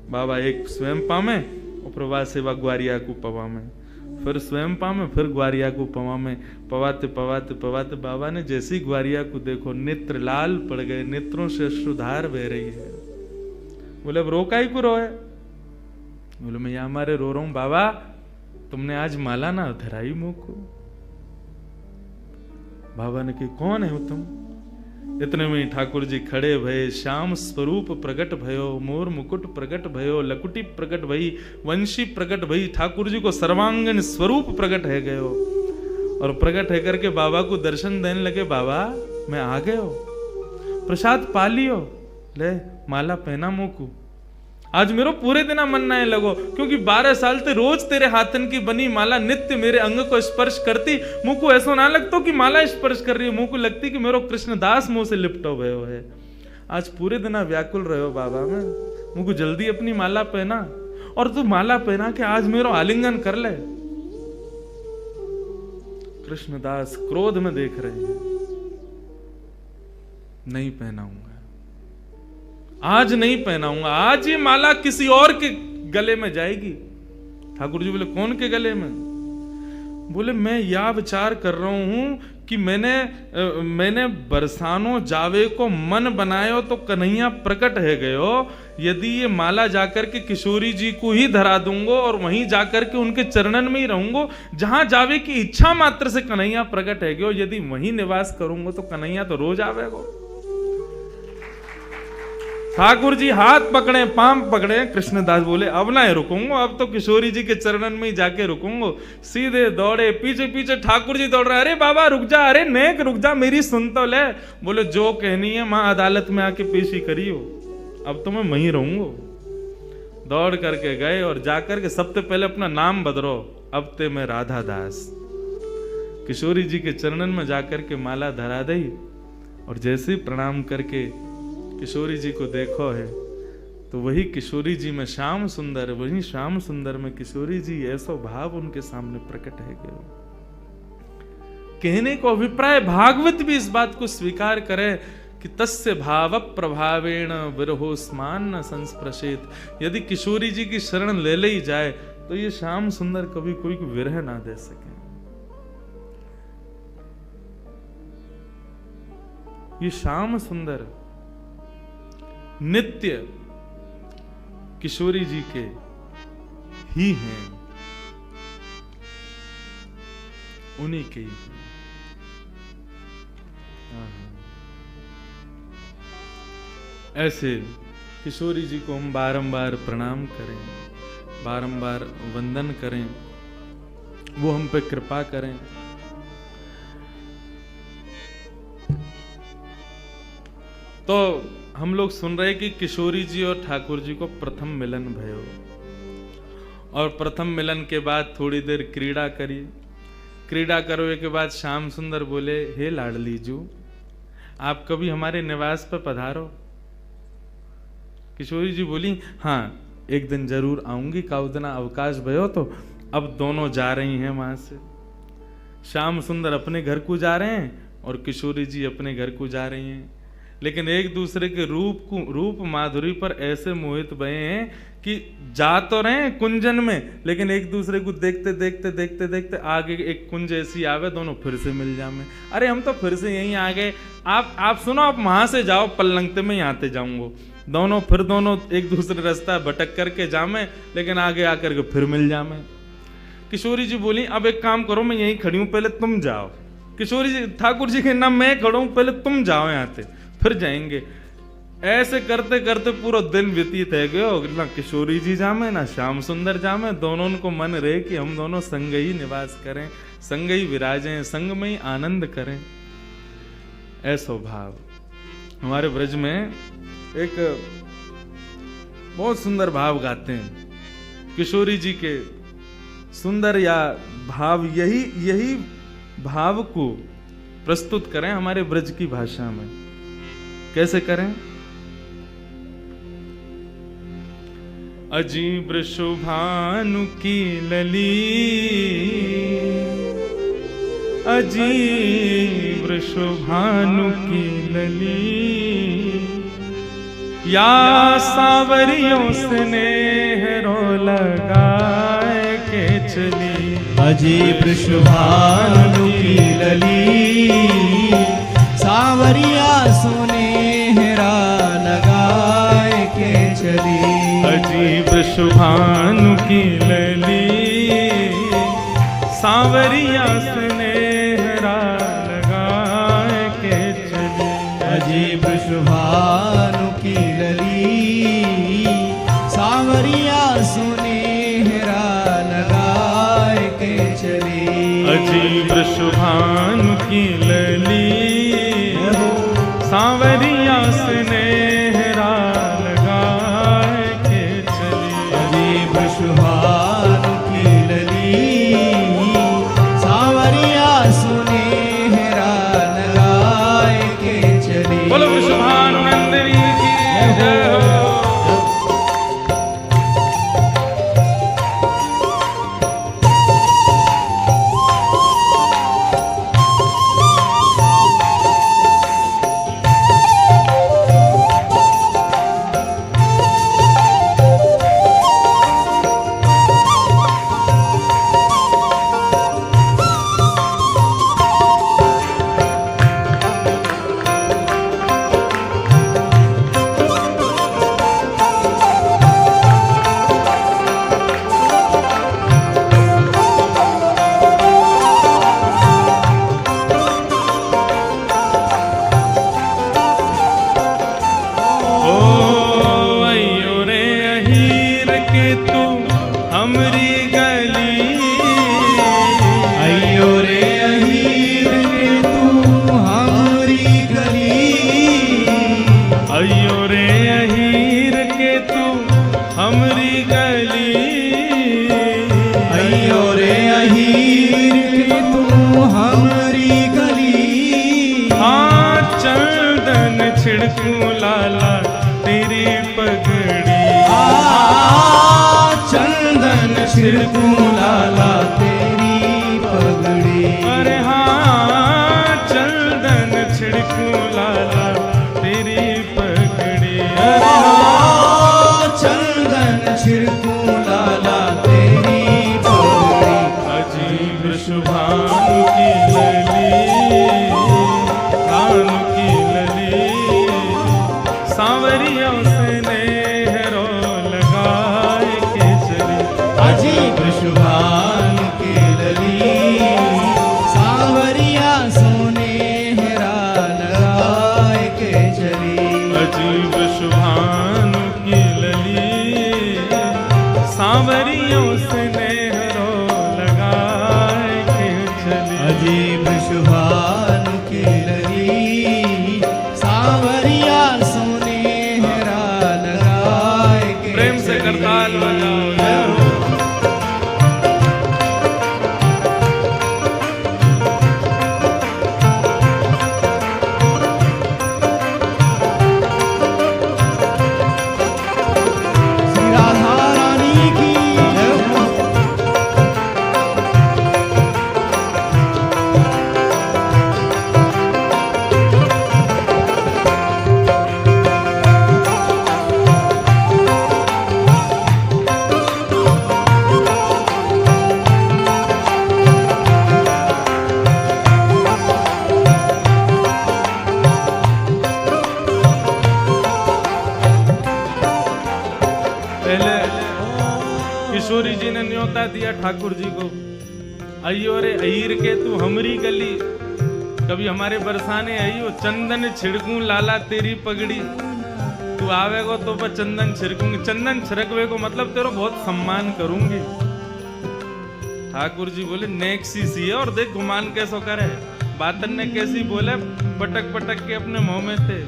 बाबा एक स्वयं पामे और प्रभात सेवा ग्वारिया को पवा में, फिर स्वयं पामे, फिर ग्वारिया को पवा में। पवाते पवाते पवाते बाबा ने जैसी ग्वारिया को देखो, नेत्र लाल पड़ गए, नेत्रों से अश्रुधार बह रही है। बोले अब रोका ही को रोए? बोले मैं यहां मारे रो रहा हूं बाबा, तुमने आज माला ना धराई मुंह को। बाबा ने कही कौन है तुम? इतने में ठाकुर जी खड़े भये, श्याम स्वरूप प्रकट भयो, मोर मुकुट प्रकट भयो, लकुटी प्रकट भई, वंशी प्रकट भई। ठाकुर जी को सर्वांगन स्वरूप प्रकट है गयो, और प्रकट है करके बाबा को दर्शन देने लगे। बाबा मैं आ गयो, प्रसाद पा लियो, ले माला पहना मुंह को। आज मेरो पूरे दिन मन ना लगो, क्योंकि 12 साल से रोज तेरे हाथन की बनी माला नित्य मेरे अंग को स्पर्श करती। मुंह को ऐसा ना लगता कि माला स्पर्श कर रही है, मुंह को लगती कि मेरो कृष्णदास मुंह से लिपटो भयो है। आज पूरे दिन व्याकुल रहो बाबा में, मुंह को जल्दी अपनी माला पहना, और तू माला पहना के आज मेरो आलिंगन कर ले। कृष्णदास क्रोध में देख रहे हैं, नहीं पहनाऊंगा, आज नहीं पहनाऊंगा, आज ये माला किसी और के गले में जाएगी। ठाकुर जी बोले कौन के गले में? बोले मैं यह विचार कर रहा हूं कि मैंने बरसानो जावे को मन बनायो तो कन्हैया प्रकट है गयो। यदि ये माला जाकर के किशोरी जी को ही धरा दूंगो और वहीं जाकर के उनके चरणन में ही रहूंगो, जहां जावे की इच्छा मात्र से कन्हैया प्रकट है गयो। यदि वहीं निवास करूंगो तो कन्हैया तो रोज आवेगो। ठाकुर जी हाथ पकड़े, पांव पकड़े। कृष्णदास बोले अब ना रुकूंगा, अब तो किशोरी जी के चरणन में ही जाके रुकूंगा। सीधे दौड़े, पीछे पीछे ठाकुर जी दौड़ रहे, अरे बाबा रुक जा, अरे नेक रुक जा, मेरी सुन तो ले। बोले जो कहनी है मां अदालत में आके पेशी करियो, अब तो मैं वहीं रहूंगा। दौड़ करके गए और जाकर के सबसे पहले अपना नाम बदलो, अब ते मैं राधा दास। किशोरी जी के चरणन में जाकर के माला धरा दी, और जैसे ही प्रणाम करके किशोरी जी को देखो है तो वही किशोरी जी में श्याम सुंदर, वही श्याम सुंदर में किशोरी जी, ऐसा भाव उनके सामने प्रकट है गयो। कहने को अभिप्राय भागवत भी इस बात को स्वीकार करे कि तस्य भाव प्रभावेण विरहोस्मान न संस्पृशेत। यदि किशोरी जी की शरण ले ली जाए तो ये श्याम सुंदर कभी कोई को विरह ना दे सके। ये श्याम सुंदर नित्य किशोरी जी के ही हैं, उन्हीं के ही हैं। ऐसे किशोरी जी को हम बारंबार प्रणाम करें, बारंबार वंदन करें, वो हम पे कृपा करें। तो हम लोग सुन रहे कि किशोरी जी और ठाकुर जी को प्रथम मिलन भयो, और प्रथम मिलन के बाद थोड़ी देर क्रीड़ा करी। क्रीड़ा करने के बाद श्याम सुंदर बोले, हे लाडली जू, आप कभी हमारे निवास पर पधारो। किशोरी जी बोली, हाँ एक दिन जरूर आऊंगी, काउदना अवकाश भयो। तो अब दोनों जा रही हैं वहां से। श्याम सुंदर अपने घर को जा रहे हैं और किशोरी जी अपने घर को जा रही हैं, लेकिन एक दूसरे के रूप माधुरी पर ऐसे मोहित भये हैं कि जा तो रहे हैं कुंजन में, लेकिन एक दूसरे को देखते देखते देखते देखते आगे एक कुंज ऐसी आवे, दोनों फिर से मिल जामे। अरे हम तो फिर से यहीं आ गए, आप सुनो, आप वहां से जाओ, पल्लंगते में यहाँ आते जाऊंगा। दोनों एक दूसरे रास्ता भटक करके जामे, लेकिन आगे आकर के फिर मिल जामे। किशोरी जी बोली अब एक काम करो, मैं यहीं खड़ी हूं, पहले तुम जाओ। किशोरी जी ठाकुर जी के नाम मैं खड़ा हूं, पहले तुम जाओ यहाँ से, फिर जाएंगे। ऐसे करते करते पूरा दिन व्यतीत है गयो, ना किशोरी जी जामे ना श्याम सुंदर जामे। दोनों को मन रहे कि हम दोनों संग ही निवास करें, संग ही विराजें, संग में ही आनंद करें। ऐसा भाव हमारे ब्रज में एक बहुत सुंदर भाव गाते हैं किशोरी जी के। सुंदर या भाव यही भाव को प्रस्तुत करें हमारे ब्रज की भाषा में। कैसे करें? अजीब शुभानु की लली, अजीब शुभानु की लली, या सावरियों स्नेह रो लगाए के चली। अजीब शुभानु की लली, सावरिया सुनेहरा लगाए के चली। अजीब शुभानु की लली, सावरिया स्नेहरा लगाए के चली। अजीब शुभानु की लली, सावरिया सुनेहरा लगाए के चली। अजीब शुभानु की लली, सावरिया स्नेहरा लगाए के चली। अजीब शुभानु की लली, सावरिया सुनेहरा लगाए के चली। बोलो शुभानु नंदिनी की जय हो। छिड़कूं लाला तेरी पगड़ी, चंदन छिड़कूं लाला तेरी पगड़ी। अरे हाँ चंदन छिड़कूं लाला तेरी पगड़ी। अरे हाँ चंदन छिड़कूं लाला तेरी पगड़ी। अजीब शुभानु की लली, भानु की लली, सांवरियों स्नेह रो लगाए के चली। अजीब शुभानु की लली, सांवरिया सुनेहरा लगाए के चली। अजीब शुभानु की लली, सांवरियों स्नेह रो लगाए के चली। अजीब शुभानु की लली, सांवरिया सुनेहरा लगाए के प्रेम से चली। करताल बजाओ जय हो। श्री राधा रानी की जय हो। कजरा दिया ठाकुर जी को, अयो रे अहीर के तू हमरी गली, कभी हमारे बरसाने अयो चंदन छिड़कूं लाला तेरी पगड़ी, तू आवेगो तो पर चंदन छिड़कूंगी, चंदन छिड़कवे को मतलब तेरा बहुत सम्मान करूंगी। ठाकुर जी बोले नेक्सी सी है, और देख गुमान कैसो करे, बातन ने कैसी बोले, पटक पटक के अपने मुंह में थे।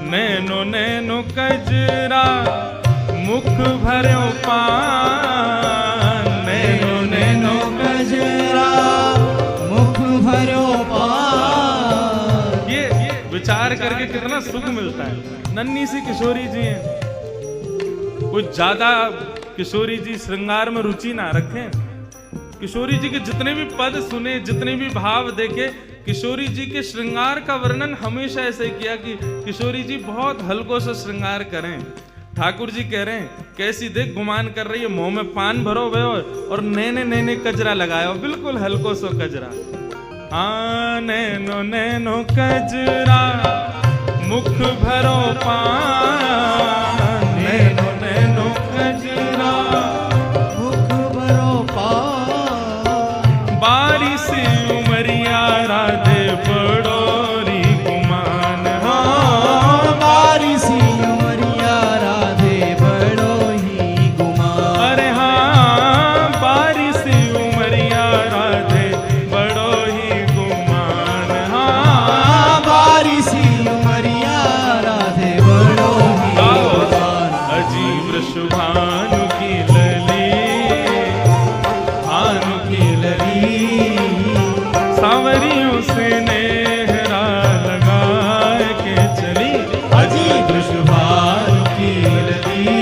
नैनो नैनो कजरा मुख भरो पान, नैनो नैनो कजरा मुख भरो पान। ये विचार करके कितना सुख मिलता है। नन्ही सी किशोरी जी हैं, कुछ ज्यादा किशोरी जी श्रृंगार में रुचि ना रखें। किशोरी जी के जितने भी पद सुने, जितने भी भाव देखे, किशोरी जी के श्रृंगार का वर्णन हमेशा ऐसे किया कि किशोरी जी बहुत हल्को से श्रृंगार करें। ठाकुर जी कह रहे हैं कैसी देख गुमान कर रही है, मुंह में पान भरो भे और नैने नैने कजरा लगाया, बिल्कुल हल्को सो कजरा। हाँ नैनो नैनो कजरा मुख भरो पान, नैनो नैनो कजरा मुख भरो पान। बारी सी उमरिया राधे बड़ोरी गुमान, हाँ बारी सी उमरिया राधे बड़ो ही गुमान। अरे हाँ बारी सी उमरिया राधे बड़ो ही गुमान, हाँ बारी सी उमरिया राधे बड़ो ही गुमान। अजीब शुभानु की लली, भानु की लली, सांवरियों से नेहरा लगाए के चली। अजीब शुभानु की लली,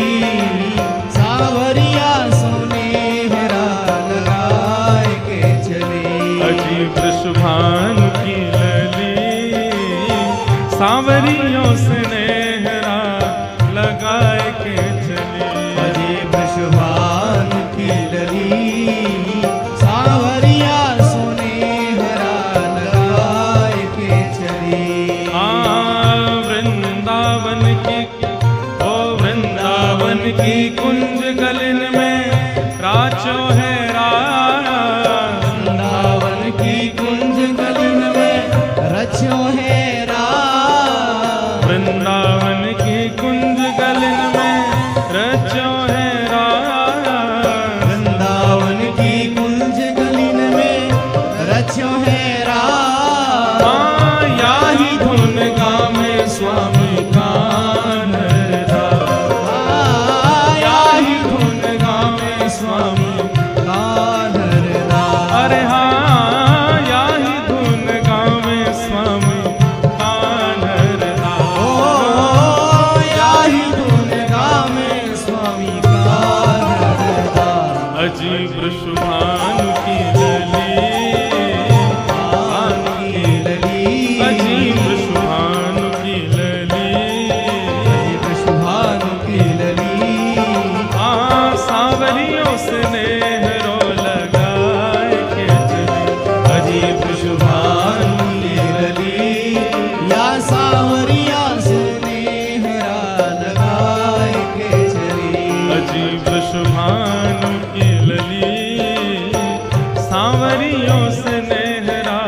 सावरिया सुनेहरा लगाए के चली। अजीब शुभानु की लली, सांवरियों से नेहरा लगाए के चली। अजीब शुभानु की लली, सावरिया सुनेहरा लगाए के चली। वृंदावन की, ओ वृंदावन की कुंज गलिन में राचो है राज, वृंदावन की कुंज गलिन में रचो है राज। वृंदावन की कुंज गलिन में रचो है राज। वृंदावन की कुंज गलिन में रचो है राज। हाँ याही धुन गावे स्वामी कानरदास, याही धुन गावे स्वामी। कानरदास। अरे हाँ याही धुन गावे स्वामी कानरदास। ओ याही धुन गावे स्वामी कानरदास। अजीब शुभानु की लली, भानु की लली, अजीब शुभानु की लली, अजीब शुभानु की लली। हाँ सांवरियों से नेहरो लगाए के चली। अजीब शुभानु की लली, या सावरिया सुनेहरा लगाए के चली। अजीब शुभानु की लली, सांवरियों से नेहरा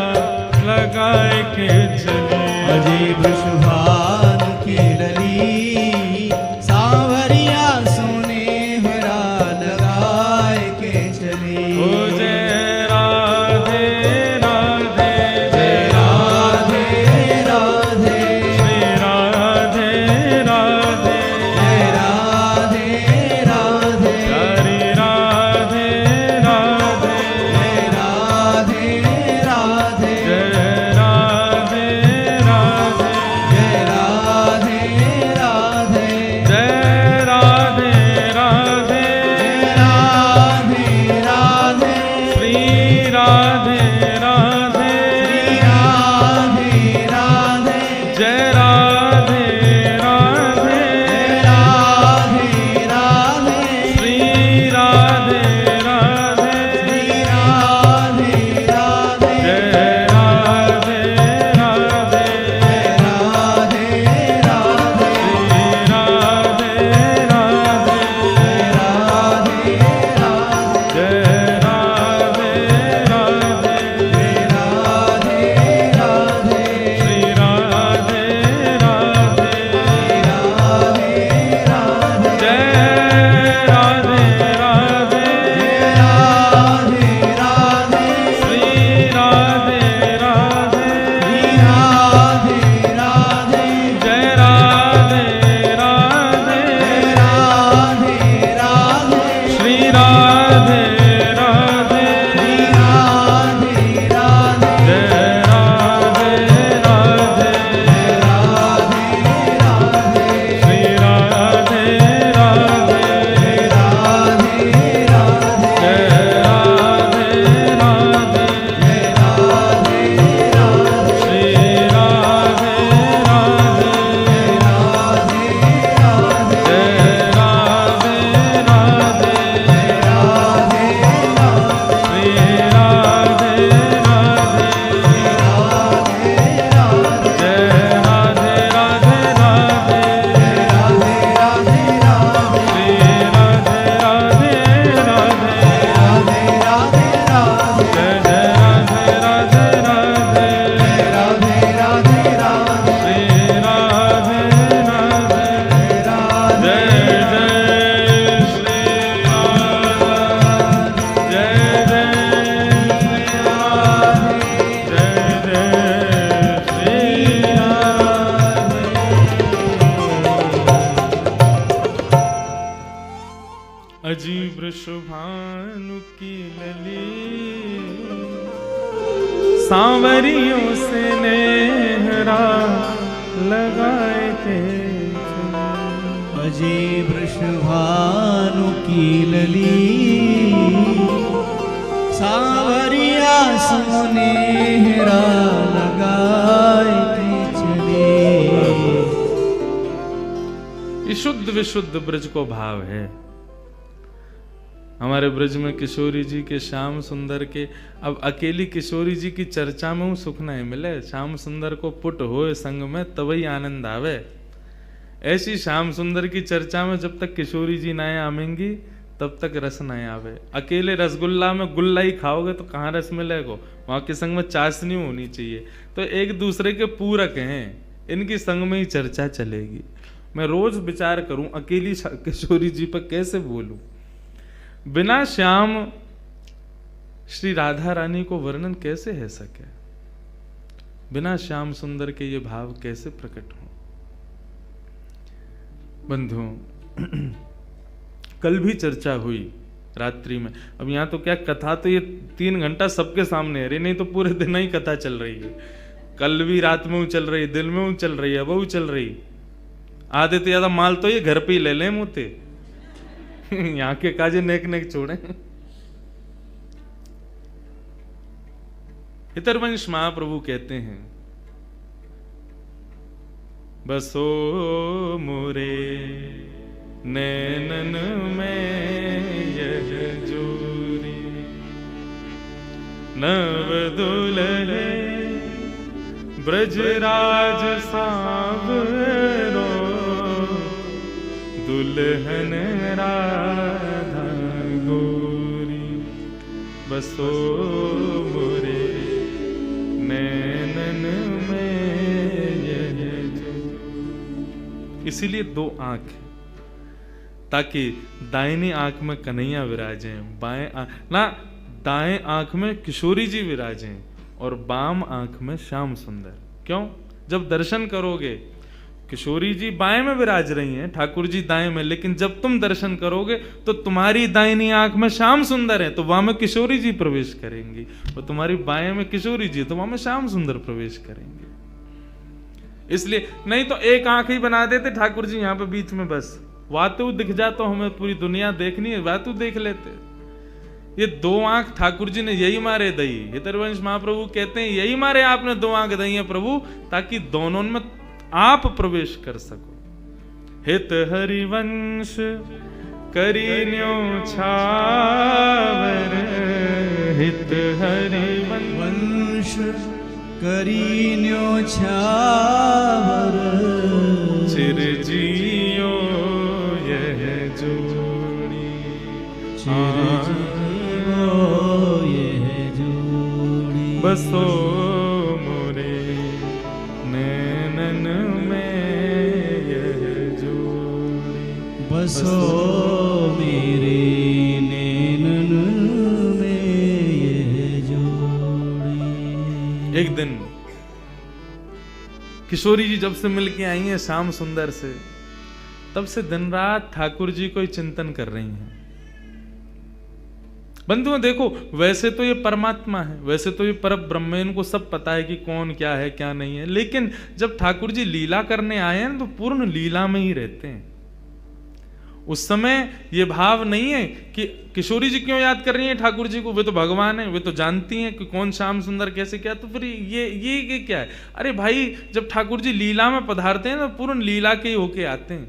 लगाए के चली। अजीब शुभानु की लली, सावरिया सुनेहरा लगाए के चली। ओ जय राधे राधे, जय राधे राधे, श्री राधे राधे, जय राधे राधे, हरि राधे राधे, जय राधे राधे, जय राधे राधे, जय सांवरियों से नेहरा लगाए थे अजय वृषभानु की लली सांवरिया सोनेहरा लगाए थे चले। ये शुद्ध विशुद्ध ब्रज को भाव है। हमारे ब्रज में किशोरी जी के श्याम सुंदर के, अब अकेली किशोरी जी की चर्चा में हूँ सुख नहीं मिले, श्याम सुंदर को पुट होए संग में तभी आनंद आवे। ऐसी श्याम सुंदर की चर्चा में जब तक किशोरी जी नहीं आवेंगी तब तक रस नहीं आवे। अकेले रसगुल्ला में गुल्ला ही खाओगे तो कहाँ रस मिलेगा? वहां के संग में चाशनी होनी चाहिए। तो एक दूसरे के पूरक हैं, इनकी संग में ही चर्चा चलेगी। मैं रोज विचार करूं अकेली किशोरी जी पर कैसे बोलूं, बिना श्याम श्री राधा रानी को वर्णन कैसे है सके, बिना श्याम सुंदर के ये भाव कैसे प्रकट हो। बंधुओं, कल भी चर्चा हुई रात्रि में। अब यहाँ तो क्या कथा, तो ये 3 घंटा सबके सामने है, नहीं तो पूरे दिन ही कथा चल रही है। कल भी रात में चल रही, दिन में चल रही है, वो चल रही। आधे तो ज्यादा माल तो ये घर पे ही ले लें मुते यहाँ के काजे नेक नेक छोड़े। हितरवंश महाप्रभु कहते हैं, बसो मोरे नैनन में यह जोरी, नव दुल्हे ब्रजराज सांवरो, दुल्हन राधा गोरी। बसो मोरे नैनन में यह जोरी। इसीलिए 2 आंख है, ताकि दाहिनी आंख में कन्हैया विराजें, बाएं दाएं आंख में किशोरी जी विराजें और बाम आंख में श्याम सुंदर। क्यों? जब दर्शन करोगे किशोरी जी बाएं में विराज रही हैं, ठाकुर जी दाएं में, लेकिन जब तुम दर्शन करोगे तो तुम्हारी दाहिनी आंख में श्याम सुंदर है तो वहां में किशोरी जी प्रवेश करेंगी, और तुम्हारी बाएं में किशोरी जी तो वहां में श्याम सुंदर प्रवेश करेंगे। इसलिए नहीं तो एक आंख ही बना देते ठाकुर जी यहाँ पे बीच में, बस वातु दिख जा तो हमें पूरी दुनिया देखनी है, वातु देख लेते। ये 2 आंख ठाकुर जी ने यही मारे दई। हितरवंश महाप्रभु कहते हैं यही मारे आपने 2 आंख दई है प्रभु, ताकि दोनों में आप प्रवेश कर सको। हित हरिवंश करीन्यो छावर, हित हरिवंश करीन्यो छावर, चिरजियो यह जोड़ी, चिरजियो यह जोड़ी। बसो मोरे नैनन में यह जोड़ी, बसो मेरे नैनन में यह जोड़ी। एक दिन किशोरी जी जब से मिलके आई हैं श्याम सुंदर से, तब से दिन रात ठाकुर जी को ही चिंतन कर रही हैं। बंधुओं देखो, वैसे तो ये परमात्मा है, वैसे तो ये पर ब्रह्म है, इनको सब पता है कि कौन क्या है क्या नहीं है, लेकिन जब ठाकुर जी लीला करने आए हैं तो पूर्ण लीला में ही रहते हैं। उस समय ये भाव नहीं है कि किशोरी जी क्यों याद कर रही हैं ठाकुर जी को, वे तो भगवान है, वे तो जानती हैं कि कौन श्याम सुंदर कैसे क्या, तो फिर ये क्या है। अरे भाई, जब ठाकुर जी लीला में पधारते हैं तो पूर्ण लीला के ही होके आते हैं।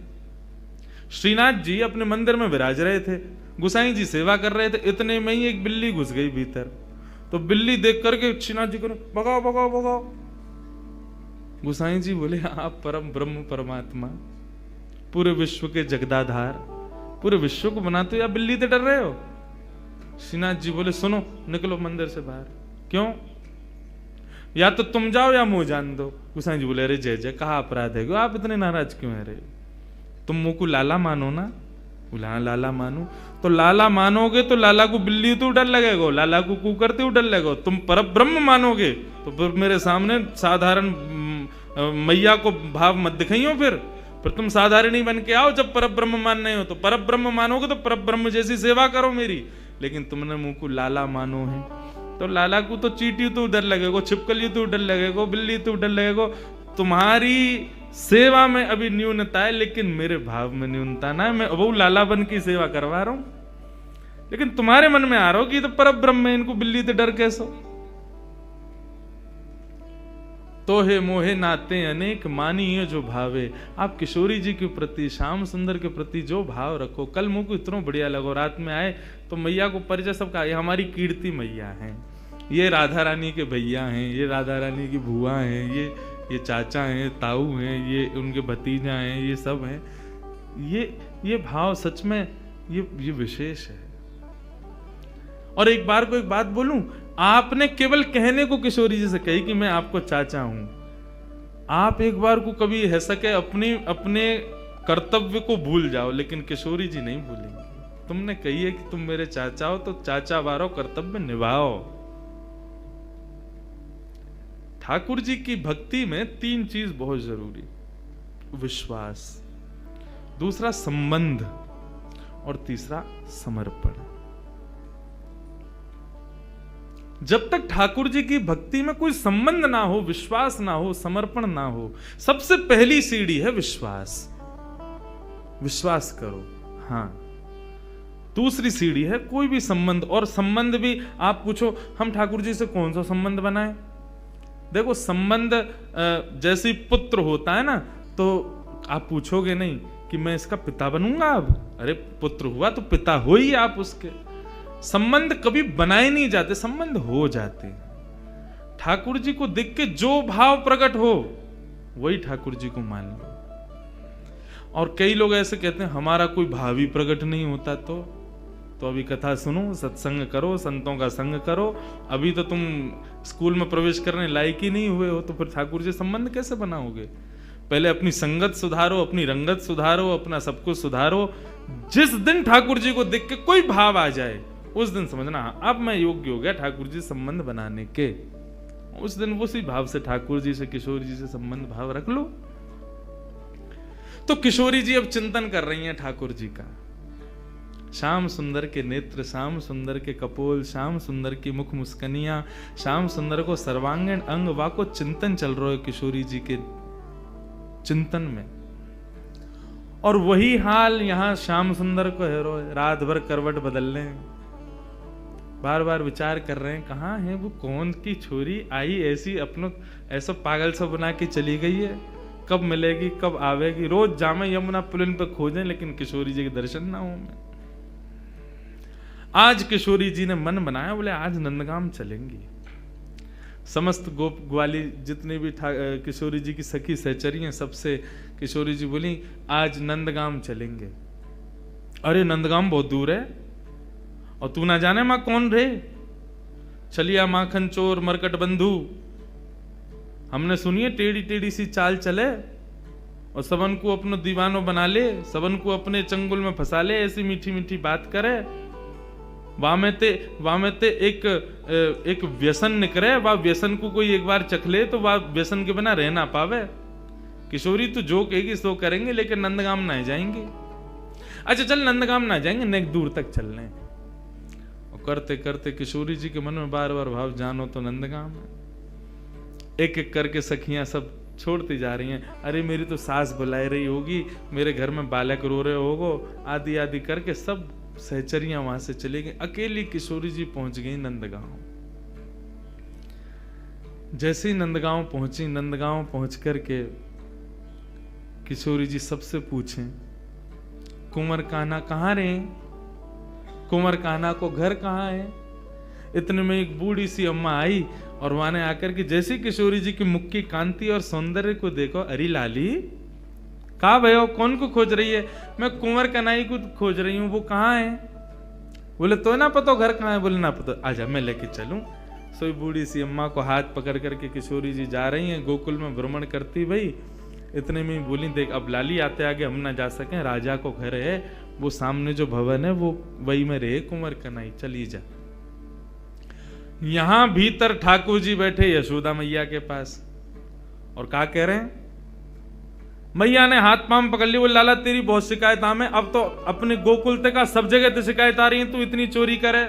श्रीनाथ जी अपने मंदिर में विराज रहे थे, गुसाई जी सेवा कर रहे थे, इतने में ही एक बिल्ली घुस गई भीतर। तो बिल्ली देख करके श्रीनाथ जी को भगाओ भगाओ भगाओ। गुसाई जी बोले, आप परम ब्रह्म परमात्मा, पूरे विश्व के जगदाधार, पूरे विश्व को बनाते हो, या बिल्ली से डर रहे हो? श्रीनाथ जी बोले, सुनो, निकलो मंदिर से बाहर। क्यों? या तो तुम जाओ या मुंह जान दो। गुसाई जी बोले, अरे जय जय, कहा अपराध है, आप इतने नाराज क्यों है? रे तुम मुंह को लाला मानो ना। बोला, हाँ लाला मानो। तो लाला मानोगे तो लाला को बिल्ली तो डर लगेगा, लाला को कू करते हुए डर लगेगा। तुम पर ब्रह्म मानोगे तो फिर मेरे सामने साधारण मैया को भाव मत दिखाइयो। फिर तुम साधारण ही बन के आओ। जब पर ब्रह्म मानने हो तो पर ब्रह्म मानोगे तो पर ब्रह्म जैसी सेवा करो मेरी। लेकिन तुमने मुंह को लाला मानो है, तो लाला को तो चींटी तो डर लगेगो, छिपकली तो डर लगेगो, बिल्ली तो डर लगेगो। तुम्हारी सेवा में अभी न्यूनता है, लेकिन मेरे भाव में न्यूनता ना है। मैं वो लाला बन की सेवा करवा रहा हूं, लेकिन तुम्हारे मन में आ रहा हो कि तो परम ब्रह्म है, इनको बिल्ली से डर कैसो। तो हे मोहे नाते अनेक मानिए जो भावे। आप किशोरी जी के प्रति, श्याम सुंदर के प्रति जो भाव रखो। कल मुझको इतना बढ़िया लगो, रात में आए तो मैया को परिचय सबका, ये हमारी कीर्ति मैया हैं, ये राधा रानी के भैया हैं, ये राधा रानी की बुआ हैं, ये चाचा हैं, ताऊ हैं, ये उनके भतीजा हैं, ये सब हैं। ये भाव सच में ये विशेष है। और एक बार को एक बात बोलूं, आपने केवल कहने को किशोरी जी से कही कि मैं आपको चाचा हूं। आप एक बार को कभी है सके अपने कर्तव्य को भूल जाओ, लेकिन किशोरी जी नहीं भूलेंगे। तुमने कही है कि तुम मेरे चाचा हो, तो चाचा वारो कर्तव्य निभाओ। ठाकुर जी की भक्ति में 3 चीज बहुत जरूरी, विश्वास, दूसरा संबंध, और तीसरा समर्पण। जब तक ठाकुर जी की भक्ति में कोई संबंध ना हो, विश्वास ना हो, समर्पण ना हो, सबसे पहली सीढ़ी है विश्वास। विश्वास करो, हाँ। दूसरी सीढ़ी है कोई भी संबंध, और संबंध भी आप पूछो हम ठाकुर जी से कौन सा संबंध बनाए। देखो संबंध जैसे पुत्र होता है ना, तो आप पूछोगे नहीं कि मैं इसका पिता बनूंगा अब। अरे पुत्र हुआ तो पिता हो ही आप उसके। संबंध कभी बनाए नहीं जाते, संबंध हो जाते हैं। ठाकुर जी को देख के जो भाव प्रकट हो वही ठाकुर जी को मान लो। और कई लोग ऐसे कहते हैं हमारा कोई भाव ही प्रकट नहीं होता, तो अभी कथा सुनो, सत्संग करो, संतों का संग करो। अभी तो तुम स्कूल में प्रवेश करने लायक ही नहीं हुए हो, तो फिर ठाकुर जी संबंध कैसे बनाओगे। पहले अपनी संगत सुधारो, अपनी रंगत सुधारो, अपना सब कुछ सुधारो। जिस दिन ठाकुर जी को देख के कोई भाव आ जाए, उस दिन समझना अब मैं योग्य हो गया ठाकुर जी संबंध बनाने के। उस दिन उसी भाव से ठाकुर जी से, किशोरी जी से संबंध भाव रख लो। तो किशोरी जी अब चिंतन कर रही हैं ठाकुर जी का। श्याम सुंदर के नेत्र, श्याम सुंदर के कपोल, श्याम सुंदर की मुख मुस्कनियां, श्याम सुंदर को सर्वांगीण अंग वाको चिंतन चल रहा है किशोरी जी के चिंतन में। और वही हाल यहां श्याम सुंदर को है रो, रात भर करवट बदल रहे हैं, बार बार विचार कर रहे हैं कहाँ है वो, कौन की छोरी आई ऐसी अपनों ऐसा पागल सा बना के चली गई है, कब मिलेगी, कब आवेगी। रोज जामे यमुना पुलिन पे खोजें, लेकिन किशोरी जी के दर्शन ना हो। मैं आज किशोरी जी ने मन बनाया, बोले आज नंदगाम चलेंगी। समस्त गोप ग्वाली जितने भी किशोरी जी की सखी सहचरी हैं, सबसे किशोरी जी बोली आज नंदगाम चलेंगे। अरे नंदगाम बहुत दूर है, और तू ना जाने मां कौन रे, छलिया माखन चोर मरकट बंधु। हमने सुनिए टेढ़ी टेढ़ी सी चाल चले, और सबन को अपनो दीवानो बना ले, सबन को अपने चंगुल में फंसा ले, ऐसी मीठी मीठी बात करे। वामे ते एक व्यसन निकले, वह व्यसन को कोई एक बार चख ले तो वह व्यसन के बिना रह ना पावे। किशोरी तू जो कहेगी सो करेंगे, लेकिन नंदगाम ना जाएंगे। अच्छा चल नंदगाम ना जाएंगे, नेक दूर तक चल रहे। और करते करते किशोरी जी के मन में बार बार भाव, जानो तो नंदगाम है। एक एक करके सखियां सब छोड़ती जा रही हैं। अरे मेरी तो सास बुलाई रही होगी, मेरे घर में बालक रो रहे होगो, आदि आदि करके सब सहचरियां वहां से चली गई। अकेली किशोरी जी पहुंच गई नंदगांव। जैसे ही नंदगांव पहुंची, नंदगांव पहुंच करके किशोरी जी सबसे पूछें कुंवर कान्हा कहाँ रहे, कुंवर कान्हा को घर कहाँ है। इतने में एक बूढ़ी सी अम्मा आई, और वहां ने आकर के जैसे किशोरी जी की मुख की कांति और सौंदर्य को देखो, अरे लाली कहा भयो, कौन को खोज रही है। मैं कुंवर कन्हई को खोज रही हूँ, वो कहाँ है। बोले तो ना पता घर कहाँ है। बोले ना पता, आजा मैं लेके चलूं। सोई बूढ़ी सी अम्मा को हाथ पकड़ करके किशोरी जी जा रही हैं, गोकुल में भ्रमण करती भाई। इतने में बोली देख अब लाली आते आगे हम ना जा सकें, राजा को घर है, वो सामने जो भवन है वो वही में रहे कुंवर कन्हई, चली जा। यहां भीतर ठाकुर जी बैठे यशोदा मैया के पास, और क्या कह रहे हैं। मैया ने हाथ पांव पकड़ ली, वो लाला तेरी बहुत शिकायत हमें, अब तो अपने गोकुल का सब जगह तो शिकायत आ रही है, तू इतनी चोरी करे।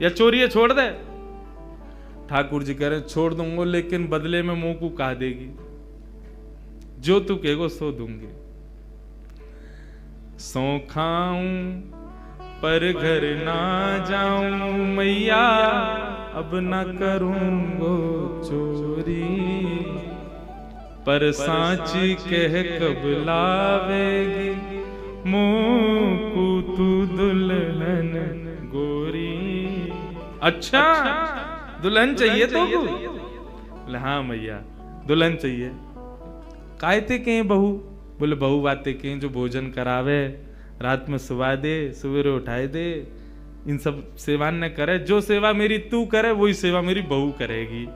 या चोरिये छोड़ दे। ठाकुर जी कह रहे छोड़ दूंगा, लेकिन बदले में मुंह को कहा देगी, जो तू कहेगो सो दूंगी। सो खाऊं पर घर ना जाऊं मैया, अब ना करूंगो चोरी, पर सांची कह कब लावेगी मुंह को तू दुल्हन गोरी। अच्छा दुल्हन चाहिए तो बोले हाँ मैया दुल्हन चाहिए। कायते के बहू? बोले बहू बातें के जो भोजन करावे, रात में सुवा दे, सवेरे उठाए दे, इन सब सेवा न करे। जो सेवा मेरी तू करे वही सेवा मेरी बहू करेगी।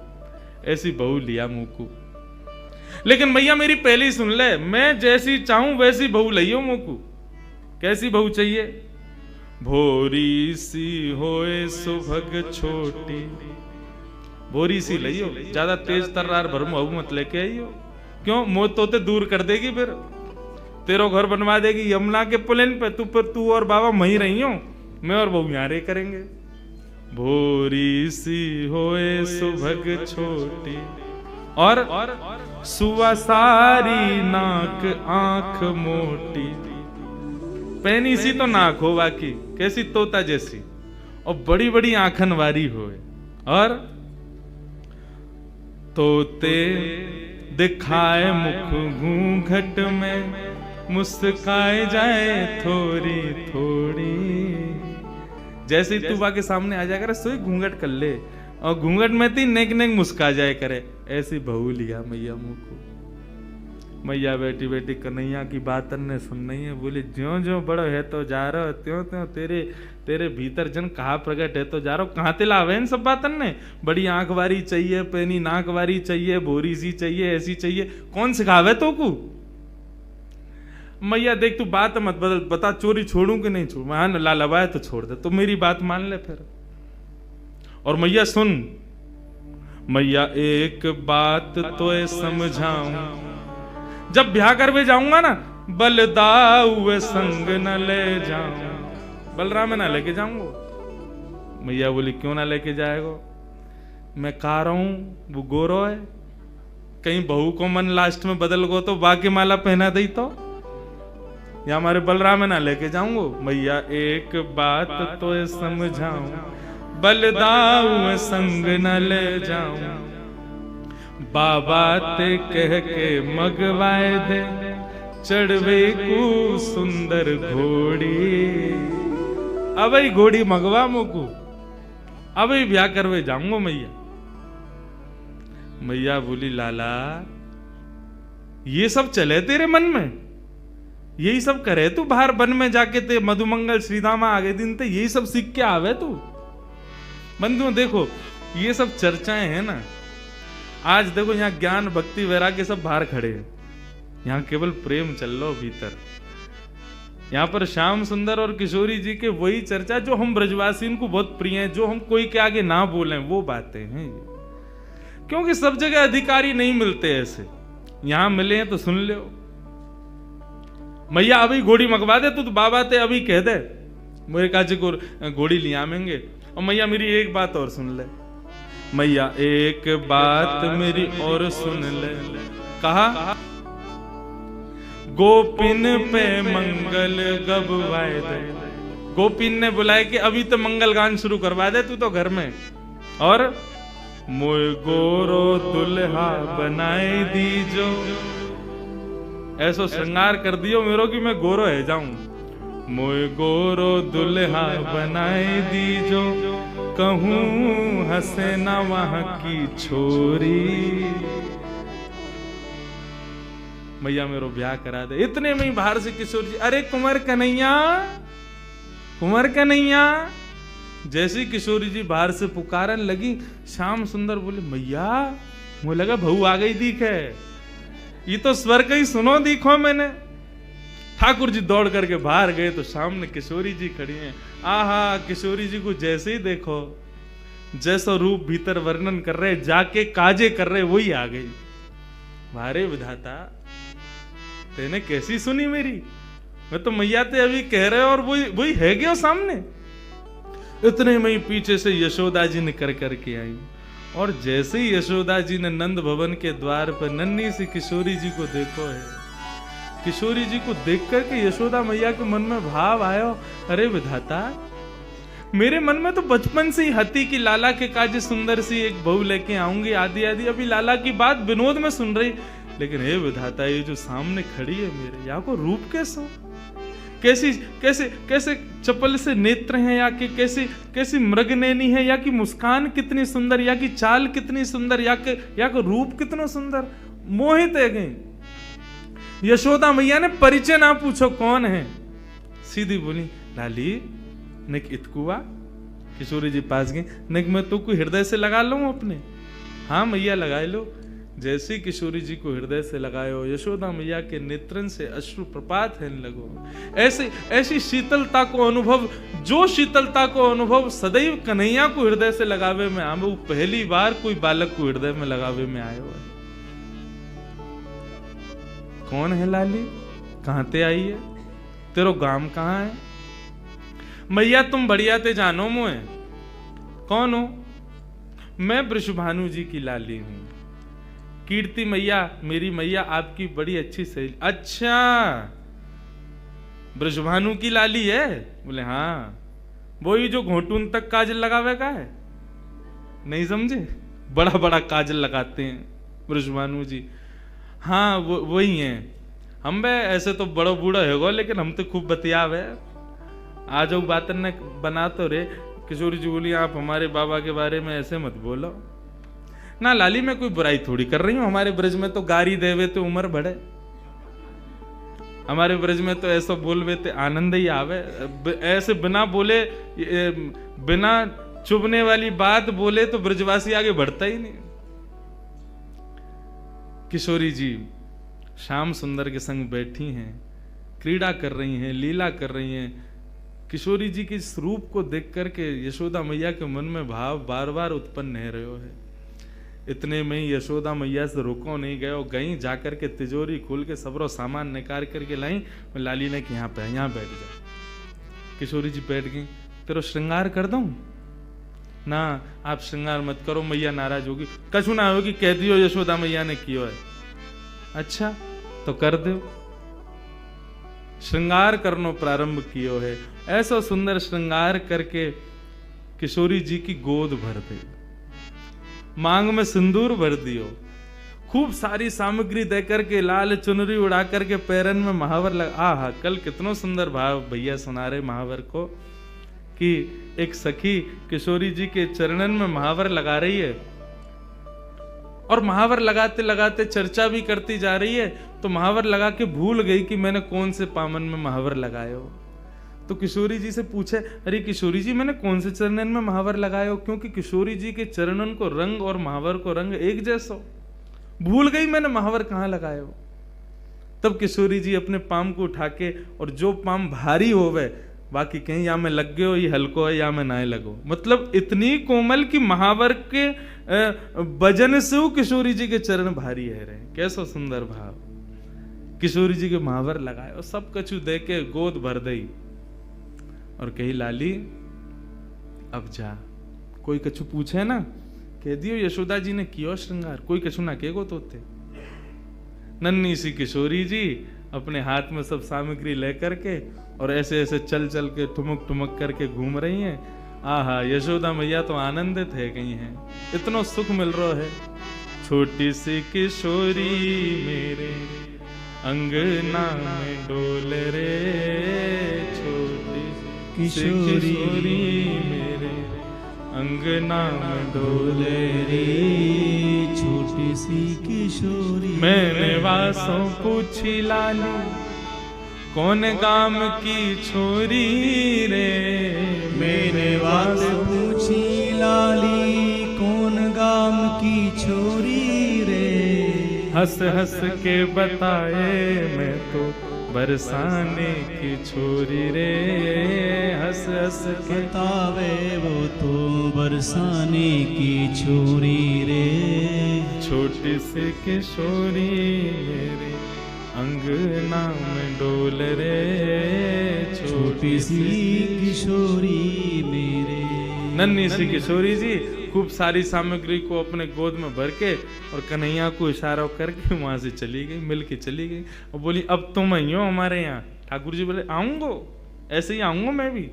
ऐसी बहू लिया मुंह को। लेकिन मैया मेरी पहले ही सुन ले, मैं जैसी चाहूं वैसी बहू लइयो मुंह को। कैसी बहू चाहिए? भोरी सी होए सुभग छोटी, भोरी सी लइयो, ज्यादा तेज तर्रार भरमऊ मत लेके आइयो। क्यों? मोह तोते दूर कर देगी, फिर तेरो घर बनवा देगी यमुना के पुलिन पे। तू और बाबा वहीं रही हो, मैं और बहू यहाँ रे करेंगे। भोरी सी होए सुभग छोटी और सुवा सारी नाक आंख मोटी। पैनी सी तो नाक हो बाकी, कैसी तोता जैसी, और बड़ी बड़ी आंखन वारी होए। और तोते दिखाए मुख घूंघट में, मुस्काए जाए थोड़ी थोड़ी। जैसे ही तू के सामने आ जाए करे सोई घूंघट कर ले, और घूंघट में ती नेक नेक मुस्का जाए करे। ऐसी बहू लिया मैया मुंह को। मैया बेटी बेटी कन्हैया की बात ने सुन नहीं है। बोले ज्यो ज्यो बड़ो है तो जा रहा, त्यों त्यों तेरे भीतर जन कहा प्रकट है तो जा रहा। कहाँ ते लावे इन सब बातन ने? बड़ी आंख वारी चाहिए, पैनी नाक वारी चाहिए, भोरी सी चाहिए, ऐसी चाहिए। कौन सिखावे तो को? मैया देख तू बात मत बदल, बता चोरी छोड़ूं कि नहीं छोड़ूं। हाँ लालबाए तो छोड़ दे, तो मेरी बात मान ले फिर। और मैया सुन, मैया एक बात तो समझाऊं, जब ब्याह करवे जाऊंगा ना बलदाऊ संग न ले जाऊं। बलराम ना लेके जाऊंगा। मैया बोली क्यों ना लेके जाएगो? मैं कह रहा हूं वो गोरो है, कहीं बहू को मन लास्ट में बदल गो तो बाकी माला पहना दई तो, या हमारे बलराम ना लेके जाऊंगो। मैया एक बात तो समझाऊं, बलदाऊ संग न ले जाऊं। बाबा ते कह के मगवाए दे, चढ़वे को सुंदर घोड़ी। अब घोड़ी मगवा मुकू, अब ब्याह करवे जाऊंगो मैया। मैया बोली लाला ये सब चले तेरे मन में? यही सब करे तू बाहर वन में जाके? ते मधुमंगल श्रीधामा आगे दिन ते यही सब सीख के आवे तू? बंधुओं देखो ये सब चर्चाएं हैं ना, आज देखो यहाँ ज्ञान भक्ति वैराग्य सब बाहर खड़े हैं, यहाँ केवल प्रेम चल लो भीतर। यहाँ पर श्याम सुंदर और किशोरी जी के वही चर्चा जो हम ब्रजवासी को बहुत प्रिय है, जो हम कोई के आगे ना बोलें वो बातें हैं ये। क्योंकि सब जगह अधिकारी नहीं मिलते ऐसे, यहां मिले हैं तो सुन लो। मैया अभी घोड़ी मंगवा दे, तू तो बाबा ते अभी कह दे मेरे काजी को घोड़ी ले आवेंगे। और मैया मेरी एक बात और सुन ले, मैया एक बात मेरी और सुन ले। कहा गोपिन पे मंगल गबवाए दे। गोपिन ने बुलाए कि अभी तो मंगल गान शुरू करवा दे तू तो घर में, और मोय गोरो दुल्हा बनाए दीजो। ऐसो श्रृंगार कर दियो मेरो कि मैं गोरो है जाऊं। मोय गोरो दुल्हा बनाए दीजो, कहूं हंसे ना वहां की छोरी। मैया मेरो ब्याह करा दे। इतने में ही बाहर से किशोर जी, अरे कुंवर कन्हैया, कुंवर कन्हैया। जैसे किशोरी जी बाहर से पुकारन लगी, श्याम सुंदर बोले मैया मुझे लगा बहू आ गई दिखे, ये तो स्वर का ही सुनो दिखो मैंने। ठाकुर जी दौड़ करके बाहर गए तो सामने किशोरी जी खड़ी हैं। आहा, किशोरी जी को जैसे ही देखो, जैसा रूप भीतर वर्णन कर रहे, जाके काजे कर रहे, वही आ गई। वारे विधाता, तेने कैसी सुनी मेरी? मैं तो मैया ते अभी कह रहे और वही है गयो सामने। इतने में ही पीछे से यशोदा जी निकल करके आई, और जैसे ही यशोदा जी ने नंद भवन के द्वार पर नन्ही सी किशोरी जी को देखो है, किशोरी जी को देख करके यशोदा मैया के मन में भाव आयो, अरे विधाता, मेरे मन में तो बचपन से ही हती कि लाला के काज सुंदर सी एक बहू लेके आऊंगी, आदि आदि, अभी लाला की बात विनोद में सुन रही, लेकिन हे विधाता, ये जो सामने खड़ी है मेरे, या को रूप कैसा, कैसी कैसे कैसे चपल से नेत्र हैं, या कि कैसी मृगनैनी है, या कि मुस्कान कितनी सुंदर, या कि चाल कितनी सुंदर, या कि रूप कितना सुंदर, मोहित है गई। यशोदा मैया ने परिचय ना पूछो कौन है, सीधी बोली, लाली निक इतकुआ। किशोरी जी पास गई, निक मैं तो कोई हृदय से लगा लूं अपने। हाँ मैया लगाए लो। जैसे किशोरी जी को हृदय से लगायो, यशोदा मैया के नेत्रन से अश्रु प्रपात होने लगो। ऐसी शीतलता को अनुभव, जो शीतलता को अनुभव सदैव कन्हैया को हृदय से लगावे में आवे, वो पहली बार कोई बालक को हृदय में लगावे में आयो है। कौन है लाली, कहां ते आई है, तेरो गांव कहां है? मैया तुम बढ़िया ते जानो मुझे, कौन हो? मैं वृषभानु जी की लाली हूं। कीर्ति मैया, मेरी मैया आपकी बड़ी अच्छी सहेली। अच्छा, वृषभानु की लाली है? बोले हाँ, वही जो घोटून तक काजल लगावे का है, नहीं समझे? बड़ा बड़ा काजल लगाते हैं वृषभानु जी। हाँ वही है। हम बे ऐसे तो बड़ो बूढ़ा है, लेकिन हम तो खूब बतियावे। आ जाओ बात न बना तो रे। किशोरी जी बोली, आप हमारे बाबा के बारे में ऐसे मत बोलो ना लाली, मैं कोई बुराई थोड़ी कर रही हूँ। हमारे ब्रज में तो गारी देवे तो उम्र बढ़े, हमारे ब्रज में तो ऐसा बोलवे ते आनंद ही आवे। ऐसे बिना बोले, बिना चुभने वाली बात बोले तो ब्रजवासी आगे बढ़ता ही नहीं। किशोरी जी श्याम सुंदर के संग बैठी हैं, क्रीड़ा कर रही हैं, लीला कर रही हैं। किशोरी जी के इस रूप को देख करके यशोदा मैया के मन में भाव बार बार उत्पन्न नहीं रहे है। इतने में ही यशोदा मैया से रुको नहीं गए, गई जाकर के तिजोरी खोल के सबरो सामान निकाल करके लाई। लाली ने कि यहाँ पे, यहाँ बैठ जा। किशोरी जी बैठ गई। तेरो श्रृंगार कर दूं? ना, आप श्रृंगार मत करो, मैया नाराज होगी। कछु ना होगी, कह दियो यशोदा मैया ने कियो है। अच्छा तो कर दो। श्रृंगार करनो प्रारंभ कियो है। ऐसा सुंदर श्रृंगार करके किशोरी जी की गोद भर दे, मांग में सिंदूर भर दियो, खूब सारी सामग्री दे करके, लाल चुनरी उड़ा करके, पैरन में महावर लगा। आहा, कल कितना सुंदर भाव भैया सुना रहे महावर को, कि एक सखी किशोरी जी के चरणन में महावर लगा रही है, और महावर लगाते लगाते चर्चा भी करती जा रही है। तो महावर लगा के भूल गई कि मैंने कौन से पामन में महावर लगाया हो। तो किशोरी जी से पूछे, अरे किशोरी जी, मैंने कौन से चरणन में महावर लगाया हो? क्योंकि किशोरी जी के चरणन को रंग और महावर को रंग एक जैसा, भूल गई मैंने महावर कहाँ लगाया हो। तब किशोरी जी अपने पाम को उठा के, और जो पाम भारी होवे, बाकी कहीं या में लग गयो, ये हल्को है, या में ना लगो, मतलब इतनी कोमल कि महावर के वजन से वो किशोरी जी के चरण भारी है रहे। कैसा सुंदर भाव। किशोरी जी के महावर लगाए और सब कछु दे के गोद भर दई, और कही लाली अब जा। कोई कछु पूछे ना, कह दियो यशोदा जी ने कियो श्रृंगार, कोई कछु ना कहेगो तोते। नन्ही सी किशोरी जी अपने हाथ में सब सामग्री लेकर के, और ऐसे ऐसे चल चल के ठुमक ठुमक करके घूम रही हैं। आहा, यशोदा मैया तो आनंदित है गई हैं, इतना सुख मिल रहा है। छोटी सी किशोरी मेरे अंगना में डोल रे, छोटी किशोरी मेरे अंगना में डोल रे, छोटी सी किशोरी। मैंने वासों पूछी लाली, कौन गाम की छोरी रे? मैंने वास पूछी लाली, कौन गाम की छोरी रे? हंस हंस के बताए, मैं तो बरसाने की छोरी रे। हंस हंस के बतावे, वो तो बरसाने की छोरी रे। छोटी सी किशोरी मेरे अंगना में डोल रे, छोटी सी किशोरी मेरे नन्ही सी किशोरी जी खूब सारी सामग्री को अपने गोद में भर के और कन्हैया को इशारा करके वहां से चली गई, मिल के चली गई और बोली अब तुम आई हो हमारे यहाँ। ठाकुर जी बोले आऊंगो, ऐसे ही आऊंगा मैं भी,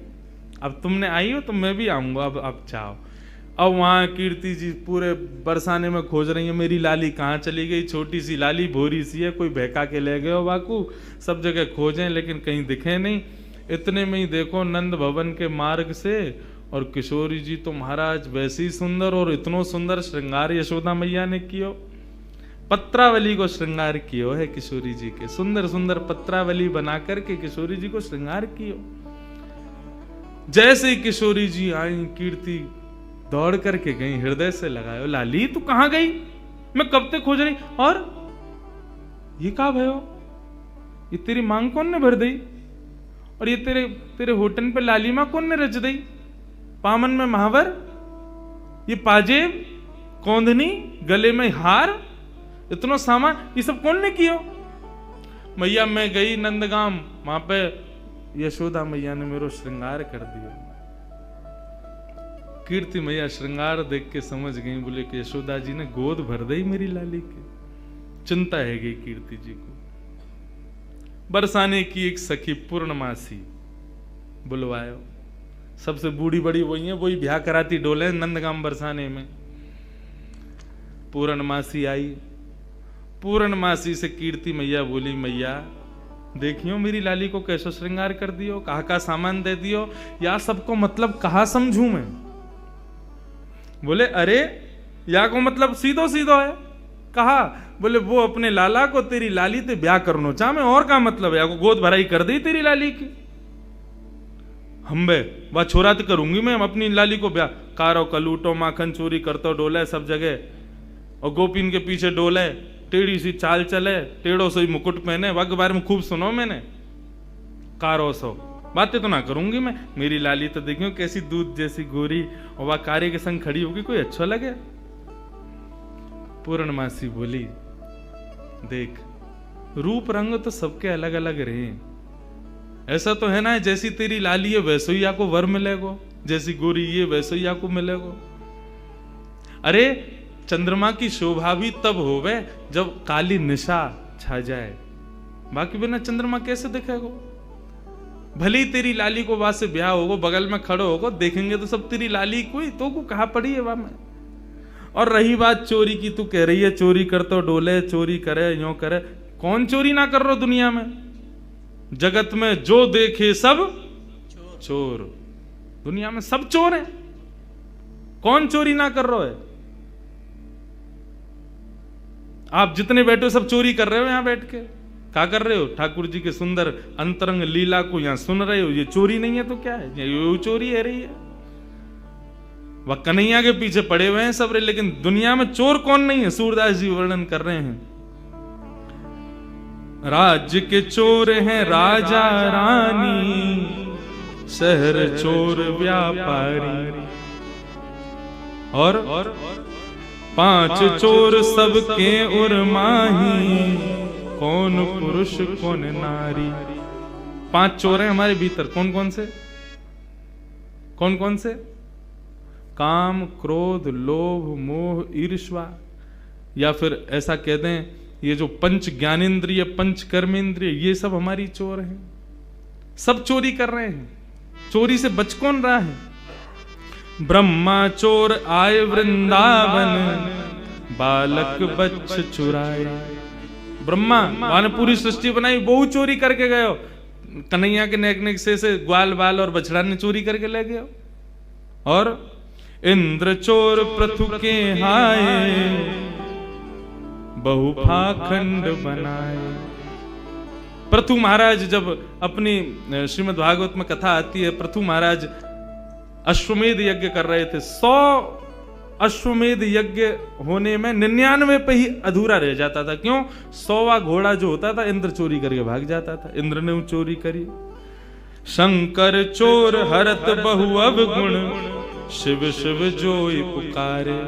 अब तुमने आई हो तो मैं भी आऊंगा, अब चाहो। अब वहां कीर्ति जी पूरे बरसाने में खोज रही है मेरी लाली कहाँ चली गई। छोटी सी लाली भोरी सी है, कोई बहका के ले गए हो बाकू, सब जगह खोजें लेकिन कहीं दिखे नहीं। इतने में ही देखो नंद भवन के मार्ग से और किशोरी जी तो महाराज वैसे ही सुंदर, और इतनो सुंदर श्रृंगार यशोदा मैया ने कियो, पत्रावली को श्रृंगार कियो है किशोरी जी के, सुंदर सुंदर पत्रावली बना करके किशोरी जी को श्रृंगार कियो। जैसे ही किशोरी जी आई कीर्ति दौड़ करके गई, हृदय से लगायो, लाली तू कहां गई, मैं कब तक खोज रही, और ये कहा भयो, ये तेरी मांग कौन ने भर दी, और ये तेरे होटन पे लाली मां कौन ने रच दी, पामन में महावर, ये पाजेब, कौंधनी, गले में हार, इतना सामान ये सब कौन ने कियो। मैया मैं गई नंदगाम, वहां पे यशोदा मैया ने मेरा श्रृंगार कर दिया। कीर्ति मैया श्रृंगार देख के समझ गई, बोले कि यशोदा जी ने गोद भर दी मेरी लाली के। चिंता है गई कीर्ति जी को। बरसाने की एक सखी पूर्णमासी बुलवायो, सबसे बूढ़ी बड़ी वही है, वही ब्याह कराती डोले नंदगाम बरसाने में। पूर्णमासी आई, पूर्णमासी से कीर्ति मैया बोली मैया देखियो मेरी लाली को कैसो श्रृंगार कर दियो, कहा का सामान दे दियो, या सबको मतलब कहा समझू मैं। बोले अरे या को मतलब सीधो सीधो है, कहा बोले वो अपने लाला को तेरी लाली ते ब्याह करनो चाह में, और का मतलब है, या को गोद भराई कर दी तेरी लाली की। हम बे वह छोरा तो करूंगी मैं अपनी लाली को ब्याह, कारो कलूटो माखन चोरी करतो डोले सब जगह, और गोपीन के पीछे डोले, टेढ़ी सी चाल चले, टेढ़ो से मुकुट पहने, वह के बारे में खूब सुनो मैंने, कारो सो बातें तो ना करूंगी मैं। मेरी लाली तो देखियो कैसी दूध जैसी गोरी, और वह कार्य के संग खड़ी होगी, कोई अच्छा लगे। पूर्णमासी बोली देख रूप रंग तो सबके अलग अलग रहे, ऐसा तो है ना जैसी तेरी लाली है वैसे ही आपको वर मिलेगो, जैसी गोरी ये वैसे ही आपको मिलेगो। अरे चंद्रमा की शोभा भी तब होवे जब काली निशा छा जाए, बाकी बिना चंद्रमा कैसे दिखेगो। भले ही तेरी लाली को वहां से ब्याह होगो, बगल में खड़ो होगो, देखेंगे तो सब तेरी लाली कोई तो को कहा पड़ी है वहां में। और रही बात चोरी की, तू कह रही है चोरी कर तो डोले, चोरी करे यो करे, कौन चोरी ना कर रहा दुनिया में, जगत में जो देखे सब चोर, दुनिया में सब चोर है, कौन चोरी ना कर रहा है। आप जितने बैठे हो सब चोरी कर रहे हो, यहां बैठ के क्या कर रहे हो, ठाकुर जी के सुंदर अंतरंग लीला को यहां सुन रहे हो, ये चोरी नहीं है तो क्या है, ये चोरी है रही है। वह कन्हैया के पीछे पड़े हुए हैं सब रे, लेकिन दुनिया में चोर कौन नहीं है, सूरदास जी वर्णन कर रहे हैं। राज्य के चोर हैं राजा रानी, शहर चोर व्यापारी, और 5 चोर सबके उर्माही, कौन पुरुष कौन नारी। 5 चोर हैं हमारे भीतर, कौन कौन से, कौन कौन से, काम क्रोध लोभ मोह ईर्ष्या, या फिर ऐसा कह दें ये जो पंच ज्ञानेंद्रिय पंच कर्मेंद्रिय, ये सब हमारी चोर हैं, सब चोरी कर रहे हैं। चोरी से बच कौन रहा है। ब्रह्मा चोर आए वृंदावन, बालक बच्च चुराए। ब्रह्मा ने पूरी सृष्टि बनाई, बहु चोरी करके गए हो, कन्हैया के नेक नेक से ग्वाल बाल और बछड़ा ने चोरी करके ले गए। और इंद्र चोर पृथु के हाय, बहु पाखंड बनाए। पृथु महाराज जब अपनी श्रीमद् भागवत में कथा आती है, पृथु महाराज अश्वमेध यज्ञ कर रहे थे। 100 अश्वमेध यज्ञ होने में 99 पे ही अधूरा रह जाता था। क्यों? 100वां घोड़ा जो होता था इंद्र चोरी करके भाग जाता था। इंद्र ने चोरी करी। शंकर चोर हरत बहु अवगुण, शिव शिव जोई पुकारे।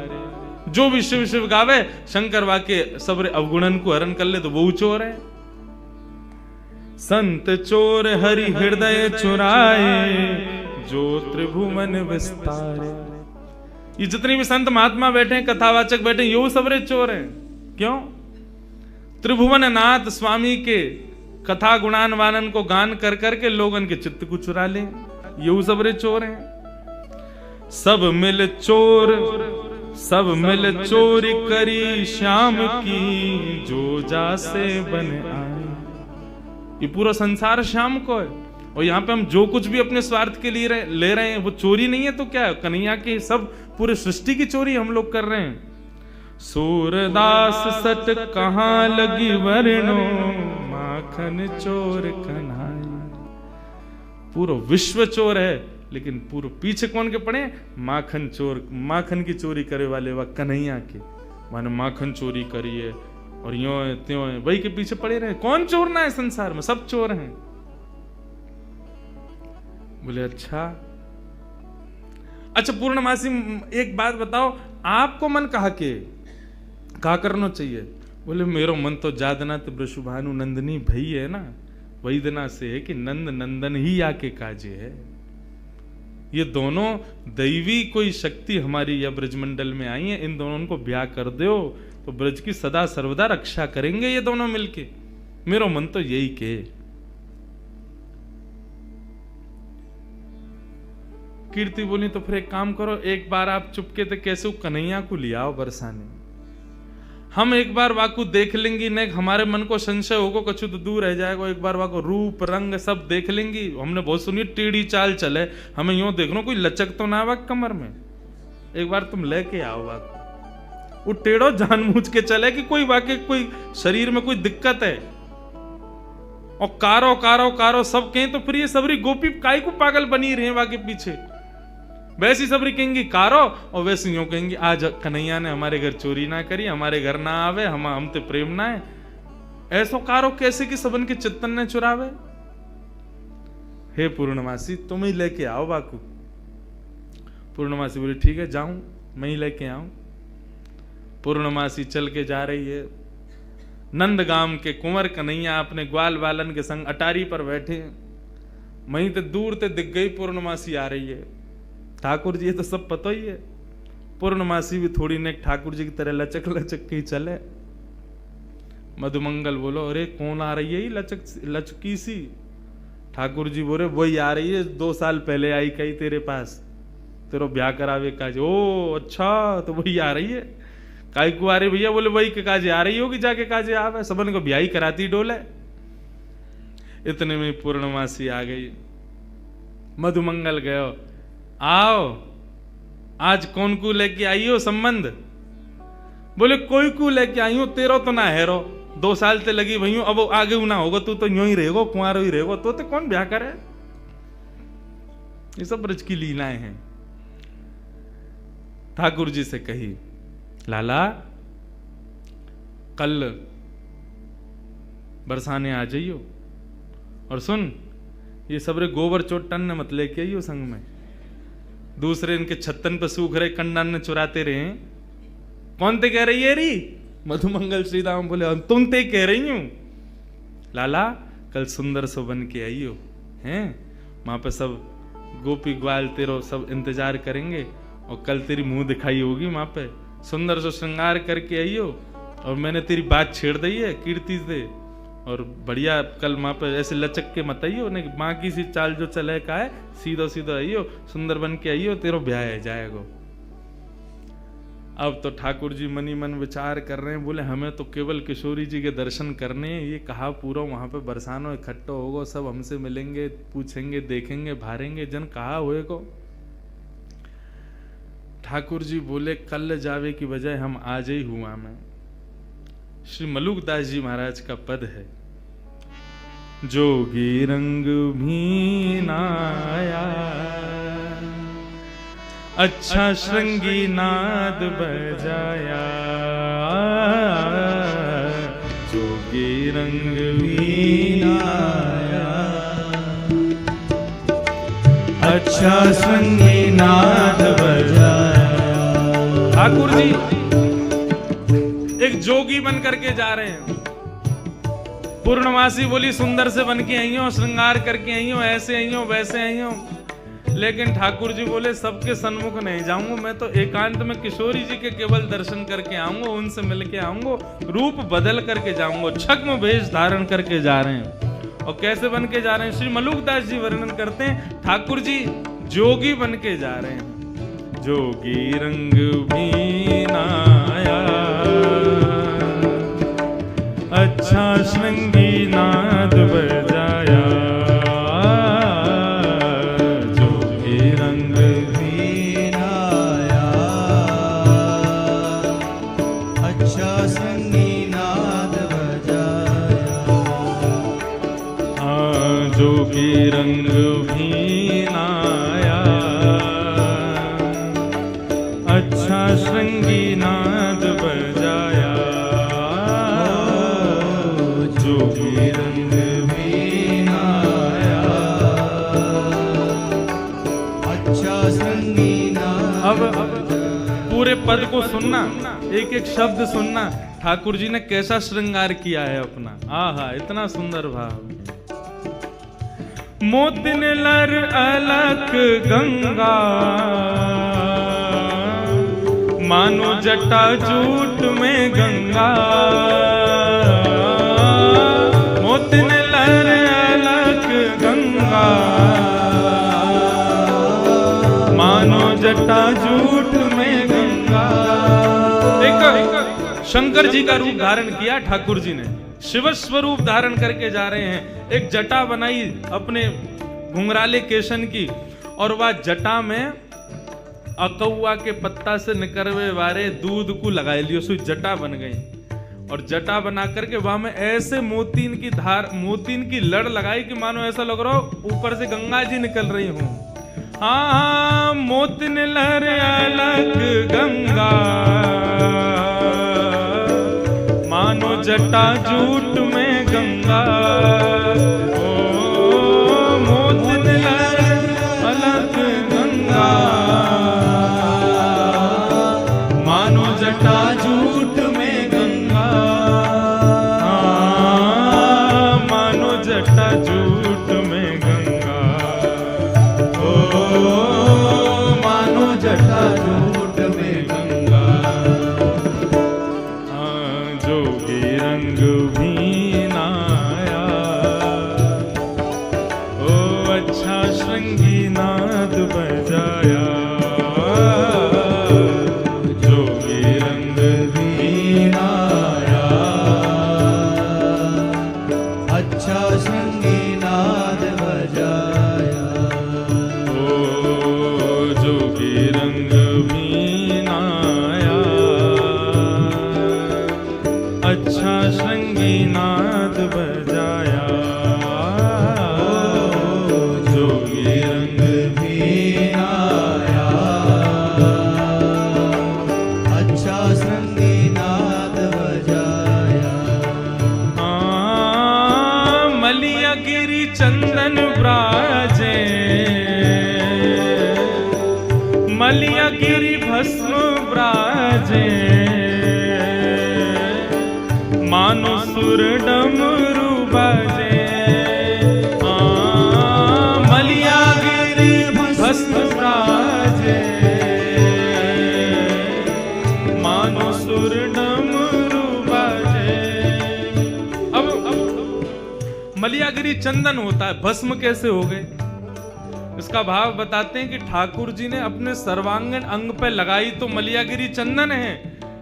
जो भी शिव शिव गावे, शंकर वाके सबरे अवगुणन को हरण कर ले तो वो चोर है। संत चोर हरि हृदय चुराए, जो त्रिभुवन विस्तारे। ये जितनी भी संत महात्मा बैठे हैं, कथावाचक बैठे हैं, यो सबरे चोर हैं। क्यों? त्रिभुवन नाथ स्वामी के कथा गुणान वानन को गान कर करके लोगन के चित्त को चुरा ले, यो सबरे चोर हैं। सब मिल चोर, सब मिल चोरी करी श्याम की, जो जासे बन आए। ये पूरा संसार श्याम को है, और यहाँ पे हम जो कुछ भी अपने स्वार्थ के लिए ले रहे हैं वो चोरी नहीं है तो क्या है? कन्हैया की सब पूरे सृष्टि की चोरी हम लोग कर रहे हैं। सूरदास सट कहाँ लगी वर्णो, माखन चोर कन्हैया। पूरा विश्व चोर है, लेकिन पूरे पीछे कौन के पड़े? माखन चोर, माखन की चोरी करे वाले वा कन्हैया के, माने माखन चोरी करी है और यो है त्यों है, वही के पीछे पड़े रहे। कौन चोर ना है संसार में? सब चोर हैं। बोले अच्छा पूर्णमासी एक बात बताओ, आपको मन कहा करना चाहिए? बोले मेरो मन तो जादनाथ वृषभानु नंदनी भई है ना, वही दिना से है कि नंद नंदन ही आके काजे है। ये दोनों दैवी कोई शक्ति हमारी या ब्रजमंडल में आई है, इन दोनों को ब्याह कर दो तो ब्रज की सदा सर्वदा रक्षा करेंगे ये दोनों मिलके। मेरो मन तो यही के। कीर्ति बोली तो फिर एक काम करो, एक बार आप चुपके थे कैसे कन्हैया को ले आओ बरसाने, हम एक बार वाकू देख लेंगी, नहीं हमारे मन को संशय होगा कछु तो दूर रह जाएगा। एक बार वाको रूप रंग सब देख लेंगी। हमने बहुत सुनी टेढ़ी चाल चले, हमें यूं देखना कोई लचक तो ना वाक कमर में, एक बार तुम लेके आओ वाको। वो टेढ़ो जानबूझ के चले कि कोई वाकई कोई शरीर में कोई दिक्कत है, और कारो कारो कारो सब कहें तो फिर ये सबरी गोपी काई को पागल बनी रहे वाके पीछे। वैसी सबरी कहेंगी कारो, और वैसे यूं कहेंगी आज कन्हैया ने हमारे घर चोरी ना करी, हमारे घर ना आवे, हम ते प्रेम ना है। ऐसो कारो कैसे कि सबन के चित्तन ने चुरावे। हे पूर्णमासी तुम ही लेके आओ बाकू। पूर्णमासी बोली ठीक है जाऊं, मैं ही लेके आऊं। पूर्णमासी चल के जा रही है। नंदगाम के कुंवर कन्हैया अपने ग्वाल बालन के संग अटारी पर बैठे, वहीं ते दूर ते दिख गई पूर्णमासी आ रही है। ठाकुर जी ये तो सब पता ही है, पूर्णमासी भी थोड़ी ने ठाकुर जी की तरह लचक लचक के चले। मधुमंगल बोलो अरे कौन आ रही है ये लचकी सी? ठाकुर जी बोले वही आ रही है, 2 साल पहले आई कही तेरे पास, तेरो ब्याह करावे काज। ओ अच्छा तो वही आ रही है। काई को आ रही भैया? बोले वही के काजे आ रही होगी, जाके काजे आवे, सबन को ब्याह ही कराती डोले। इतने में पूर्णमासी आ गई। मधुमंगल गयो, आओ आज कौन को लेके आई हो संबंध? बोले कोई को लेके आई हो, तेरो तो ना हैरो, 2 साल ते लगी भई अब आगे ना होगा, तू तो यूं ही रहेगो, कुंवारो ही रहेगो, तो कौन ब्याह करे? ये सब ब्रज की लीलाएं हैं। ठाकुर जी से कही लाला कल बरसाने आ जाइयो, और सुन ये सबरे गोबर चोटन ने मत लेके आइयो संग में, दूसरे इनके छत्तन पे सूख रहे कंडन ने चुराते रहे। कौन ते कह रही है री? मधुमंगल श्रीराम बोले तुम ते कह रही हूं। लाला कल सुंदर सो बन के आइयो हैं, वहां पे सब गोपी ग्वाल तेरो सब इंतजार करेंगे, और कल तेरी मुंह दिखाई होगी वहां पे, सुंदर सो श्रृंगार करके आइयो। और मैंने तेरी बात छेड़ दी है कीर्ति से, और बढ़िया कल वहां पे ऐसे लचक के मत आइयो, नहीं माँ की सी चाल जो चले का है, सीधा सीधा आइयो, सुंदर बन के आइयो, तेरो ब्याह है जाएगा। अब तो ठाकुर जी मनी मन विचार कर रहे हैं, बोले हमें तो केवल किशोरी जी के दर्शन करने हैं। ये कहा पूरा वहां पे बरसानो इकट्ठा होगा, सब हमसे मिलेंगे, पूछेंगे, देखेंगे, भारेंगे, जन कहा हुए को। ठाकुर जी बोले कल जावे की बजाय हम आज ही हुआ में। श्री मलुकदास जी महाराज का पद है, जोगी रंग भी नाया, अच्छा श्रृंगी नाद बजाया, जोगी रंग भी नाया, अच्छा श्रृंगी नाद बजाया। ठाकुर जी एक जोगी बन करके जा रहे हैं। पूर्णमासी बोली सुंदर से बन के आई हो, श्रृंगार करके आई हो, ऐसे आई हो, वैसे आई हो। लेकिन ठाकुर जी बोले सबके सन्मुख नहीं जाऊंगा, मैं तो एकांत में किशोरी जी के केवल दर्शन करके आऊंगा, उनसे मिलके आऊंगा, रूप बदल करके जाऊंगा। छद्म वेश धारण करके जा रहे हैं। और कैसे बन के जा रहे हैं? श्री मलुकदास जी वर्णन करते हैं, ठाकुर जी जोगी बन के जा रहे हैं। जोगी रंग भी नाया, अच्छा श्रृंगी नाद बजाया। जोगी रंग भी नाया, अच्छा श्रृंगी नाद बजाया। जोगी रंग भी नाया, अच्छा श्रृंगी नाद बजाया। जोगी रंग भी नाया, अच्छा श्रृंगी नाद। अब पूरे पद को सुनना, एक एक शब्द सुनना, ठाकुर जी ने कैसा श्रृंगार किया है अपना। आहा, इतना सुंदर भाव। मोतिन लर अलक गंगा, मानो जटा जूट में गंगा। मोतिन लर अलक गंगा, मानो जटा जूट में गंगा। एक शंकर जी का रूप धारण किया ठाकुर जी ने, शिव स्वरूप धारण करके जा रहे हैं। एक जटा बनाई अपने घुंघराले केशन की, और वह जटा में अकौआ के पत्ता से निकरवे वारे दूध को लगाए लियो, सो जटा बन गई। और जटा बना करके वहां में ऐसे मोतीन की धार, मोतीन की लड़ लगाई कि मानो ऐसा लग रहा हो ऊपर से गंगा जी निकल रही हूं। हाँ, मोतिन लहर अलग गंगा, मानो जटा जूट में गंगा। ओ मोतिन लहर अलग गंगा, मानो जटा जूट में गंगा। मानो जटा जूट में गंगा। ओ मानो जटा जूट में गंगा। जोगी रंग भी नाया, ओ अच्छा श्रृंगी नाद बजाया। जोगी रंग भी नाया, अच्छा श्रृंगी नाद बजाया। ओ जोगी रंग भी नाया, अच्छा श्रृंगी नाद बजाया। जोगी रंग भी आया, अच्छा श्रृंगी नाद बजाया। मलिया गिरी चंदन ब्राजे, मलिया गिरी भस्म ब्राजे। मानो सुर डमरू बाजे। मलिया गिरी भस्म ब्राजे, मानो सुर डमरू बाजे। अब मलियागिरी चंदन होता है, भस्म कैसे हो गए? इसका भाव बताते हैं कि ठाकुर जी ने अपने सर्वांगीण अंग पे लगाई तो मलियागिरी चंदन है,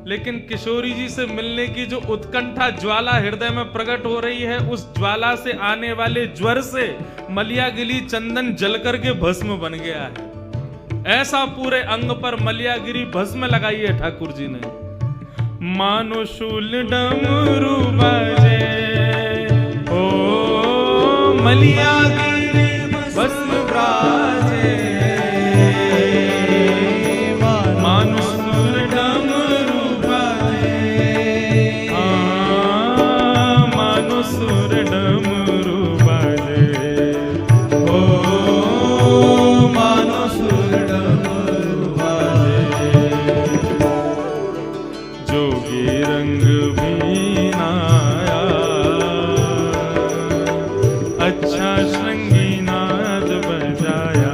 लेकिन किशोरी जी से मिलने की जो उत्कंठा ज्वाला हृदय में प्रकट हो रही है, उस ज्वाला से आने वाले ज्वर से मलियागिरी चंदन जल करके भस्म बन गया है। ऐसा पूरे अंग पर मलियागिरी भस्म लगाई है ठाकुर जी ने। मानो शूल डमरू बाजे, ओ मलियागिरी भस्म ब्राजे। मानो सुर डमरू बाजे, मानो सुर डमरू बाजे। ओ मानो सुर डमरू बाजे। जोगी रंग भी नाया, अच्छा श्रृंगी नाद बजाया।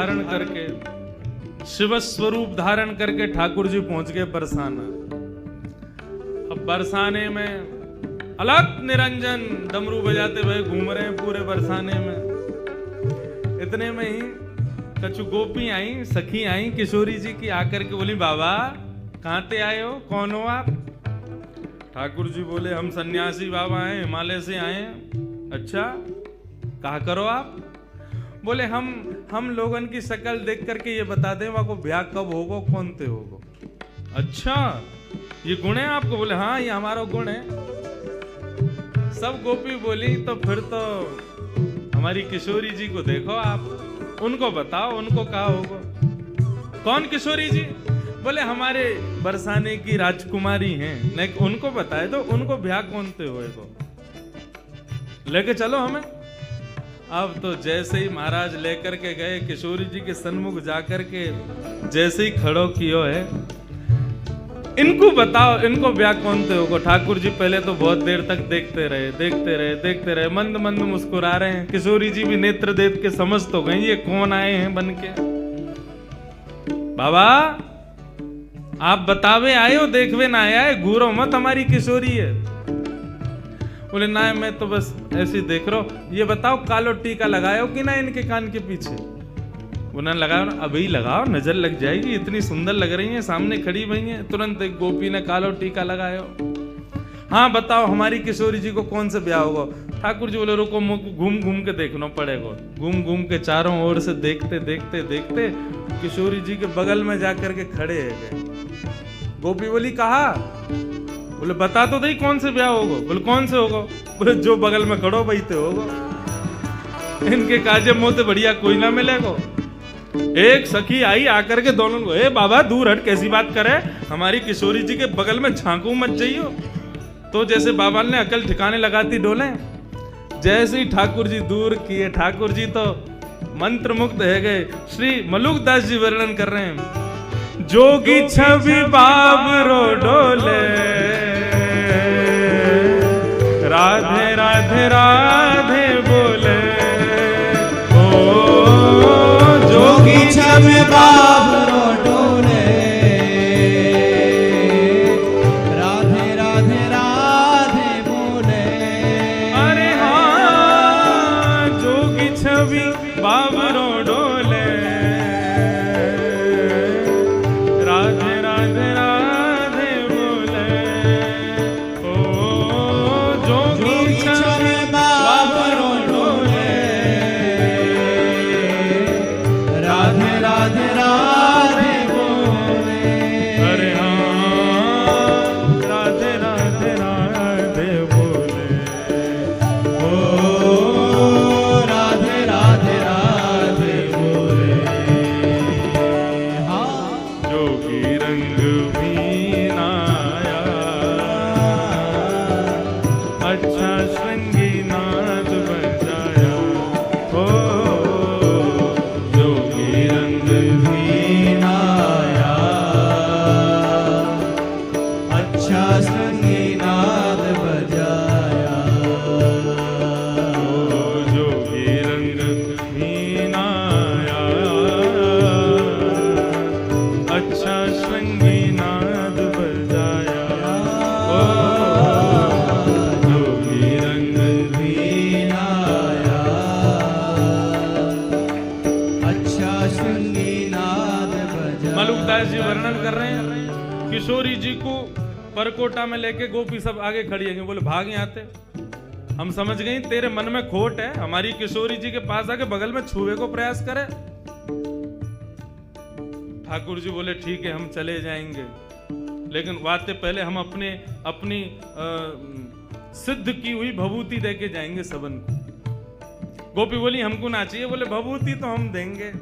धारण करके, शिव स्वरूप धारण करके ठाकुर जी पहुंच गए बरसाना। अब बरसाने में अलग निरंजन डमरू बजाते हुए घूम रहे हैं पूरे बरसाने में। इतने में ही कछु गोपी आई, सखी आई किशोरी जी की, आकर के बोली बाबा कहाँ से आए हो, कौन हो आप? ठाकुर जी बोले हम सन्यासी बाबा हैं, हिमालय से आए हैं। अच्छा कहा करो आप? बोले हम लोगन की शक्ल देख करके ये बता दें वहाँ को ब्याह कब होगा, कौन ते होगा। अच्छा ये गुण है आपको? बोले हाँ ये हमारा गुण है। सब गोपी बोली तो फिर तो हमारी किशोरी जी को देखो आप, उनको बताओ उनको कहा होगा। कौन किशोरी जी? बोले हमारे बरसाने की राजकुमारी हैं, नहीं उनको बताए दो, उनको ब्याह कौन से होएगा, लेके चलो हमें। अब तो जैसे ही महाराज लेकर के गए किशोरी जी के सन्मुख जाकर के जैसे ही खड़ो कियो है, इनको बताओ इनको ब्याह कौन से होगा। ठाकुर जी पहले तो बहुत देर तक देखते रहे, मंद मंद मुस्कुरा रहे हैं। किशोरी जी भी नेत्र देख के समझ तो गई ये कौन आए हैं बन के। बाबा आप बतावे आए हो, देखवे ना आया है, घूरो मत हमारी किशोरी है। बोले ना मैं तो बस ऐसे ही देख रहा हूं। ये बताओ कालो टीका लगाओ कि ना इनके कान के पीछे? बोला लगाओ ना, अभी लगाओ नजर लग जाएगी, इतनी सुंदर लग रही है, सामने खड़ी हुई है। तुरंत एक गोपी ने कालो टीका लगायो। हाँ बताओ हमारी किशोरी जी को कौन से ब्याह होगा? ठाकुर जी बोले रुको घूम घूम के देखना पड़ेगा। घूम घूम के चारों ओर से देखते किशोरी जी के बगल में जाकर के खड़े है। गोपी बोली कहा? बोले बता तो दई कौन से ब्याह होगा। बोले कौन से होगा? बोले जो बगल में खड़ो वही तो होगा। इनके काजे मोते बढ़िया कोई ना मिलेगा। एक सखी आई आकर के दोनों को, ए बाबा दूर हट, कैसी बात करे, हमारी किशोरी जी के बगल में झांकू मत जाइयो। तो जैसे बाबा ने अकल ठिकाने लगाती डोले, जैसे ही ठाकुर जी दूर किए, ठाकुर जी तो मंत्र मुग्ध है गए। श्री मलुकदास जी वर्णन कर रहे हैं, जोगी छवि बाबरो डोले, राधे राधे राधे बोले। ओ जोगी छवि बाबरो डोले, राधे राधे राधे बोले। अरे हाँ जोगी छवि बाबरो डोले, राधे राधे राधे बोले। ओ जोगी छवि बाबरो डोले, राधे राधे राधे बोले। अरे हाँ राधे राधे राधे बोले। ओ राधे राधे राधे बोले। हाँ जोगी रंग मीनाया, अच्छा श्रृंगी नाद बजाया। ओ जोगी रंग मीनाया, अच्छा संगीनाद बजाया। ओ जोगी रंग मीनाया, अच्छा श्रृंगी नाद बजाया। ओ जोगी रंग मीनाया, अच्छा संगीनाद बजाया। मलुकदास जी वर्णन कर रहे हैं, किशोरी जी को परकोटा में लेके गोपी सब आगे खड़ी है। बोले भाग यहाँ आते, हम समझ गए तेरे मन में खोट है, हमारी किशोरी जी के पास आके बगल में छुए को प्रयास करे। ठाकुर जी बोले ठीक है हम चले जाएंगे, लेकिन वाते पहले हम अपनी सिद्ध की हुई भभूति देके जाएंगे सबन को। गोपी बोली हमको ना चाहिए। बोले भभूति तो हम देंगे।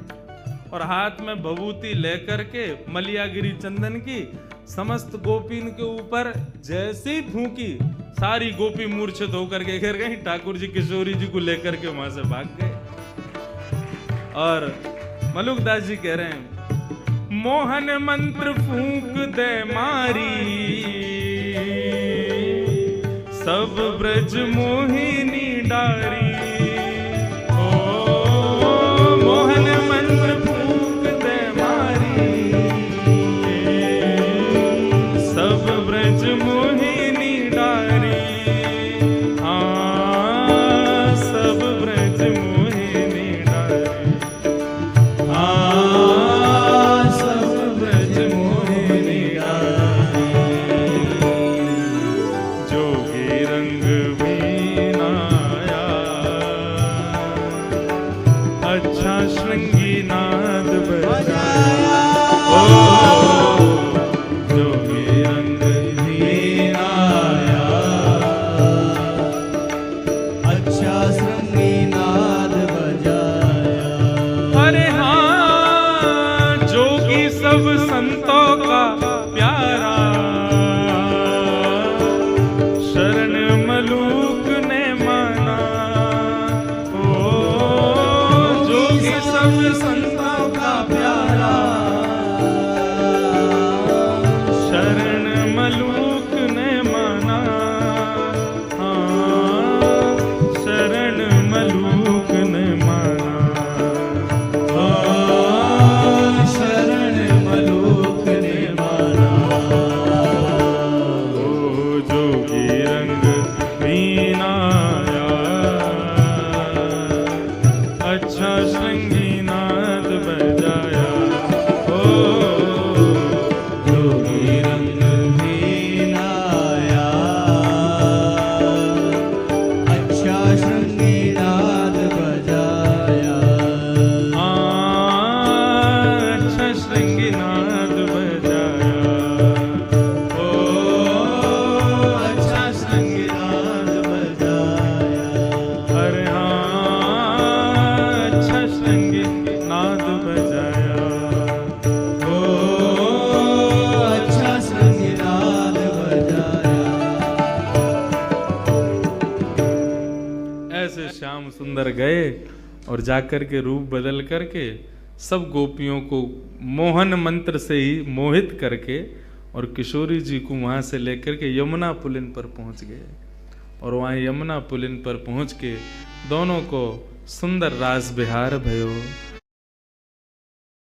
और हाथ में भभूति लेकर के मलियागिरी चंदन की समस्त गोपीन के ऊपर जैसे ही फूंकी, सारी गोपी मूर्छित होकर के गिर गई। ठाकुर जी किशोरी जी को लेकर के वहां से भाग गए। और मलुकदास जी कह रहे हैं, मोहन मंत्र फूंक दे मारी, सब ब्रज मोहिनी डारी। ओ मोहन मंत्र मीनाया, अच्छा श्रृंगी नाद बजाया। ओ जोगी रंग भी लाया, अच्छा श्रृंगी नाद बजाया। अच्छा श्रृंगी नाद बजाया। ओ अच्छा श्रृंगी नाद बजाया। अरे हाँ, अच्छा श्रृंगी नाद बजाया। ओ अच्छा श्रृंगी नाद बजाया। ऐसे श्याम सुंदर गए और जाकर के रूप बदल करके सब गोपियों को मोहन मंत्र से ही मोहित करके और किशोरी जी को वहां से लेकर के यमुना पुलिन पर पहुंच गए। और वहां यमुना पुलिन पर पहुंच के दोनों को सुंदर रास बिहार भयो।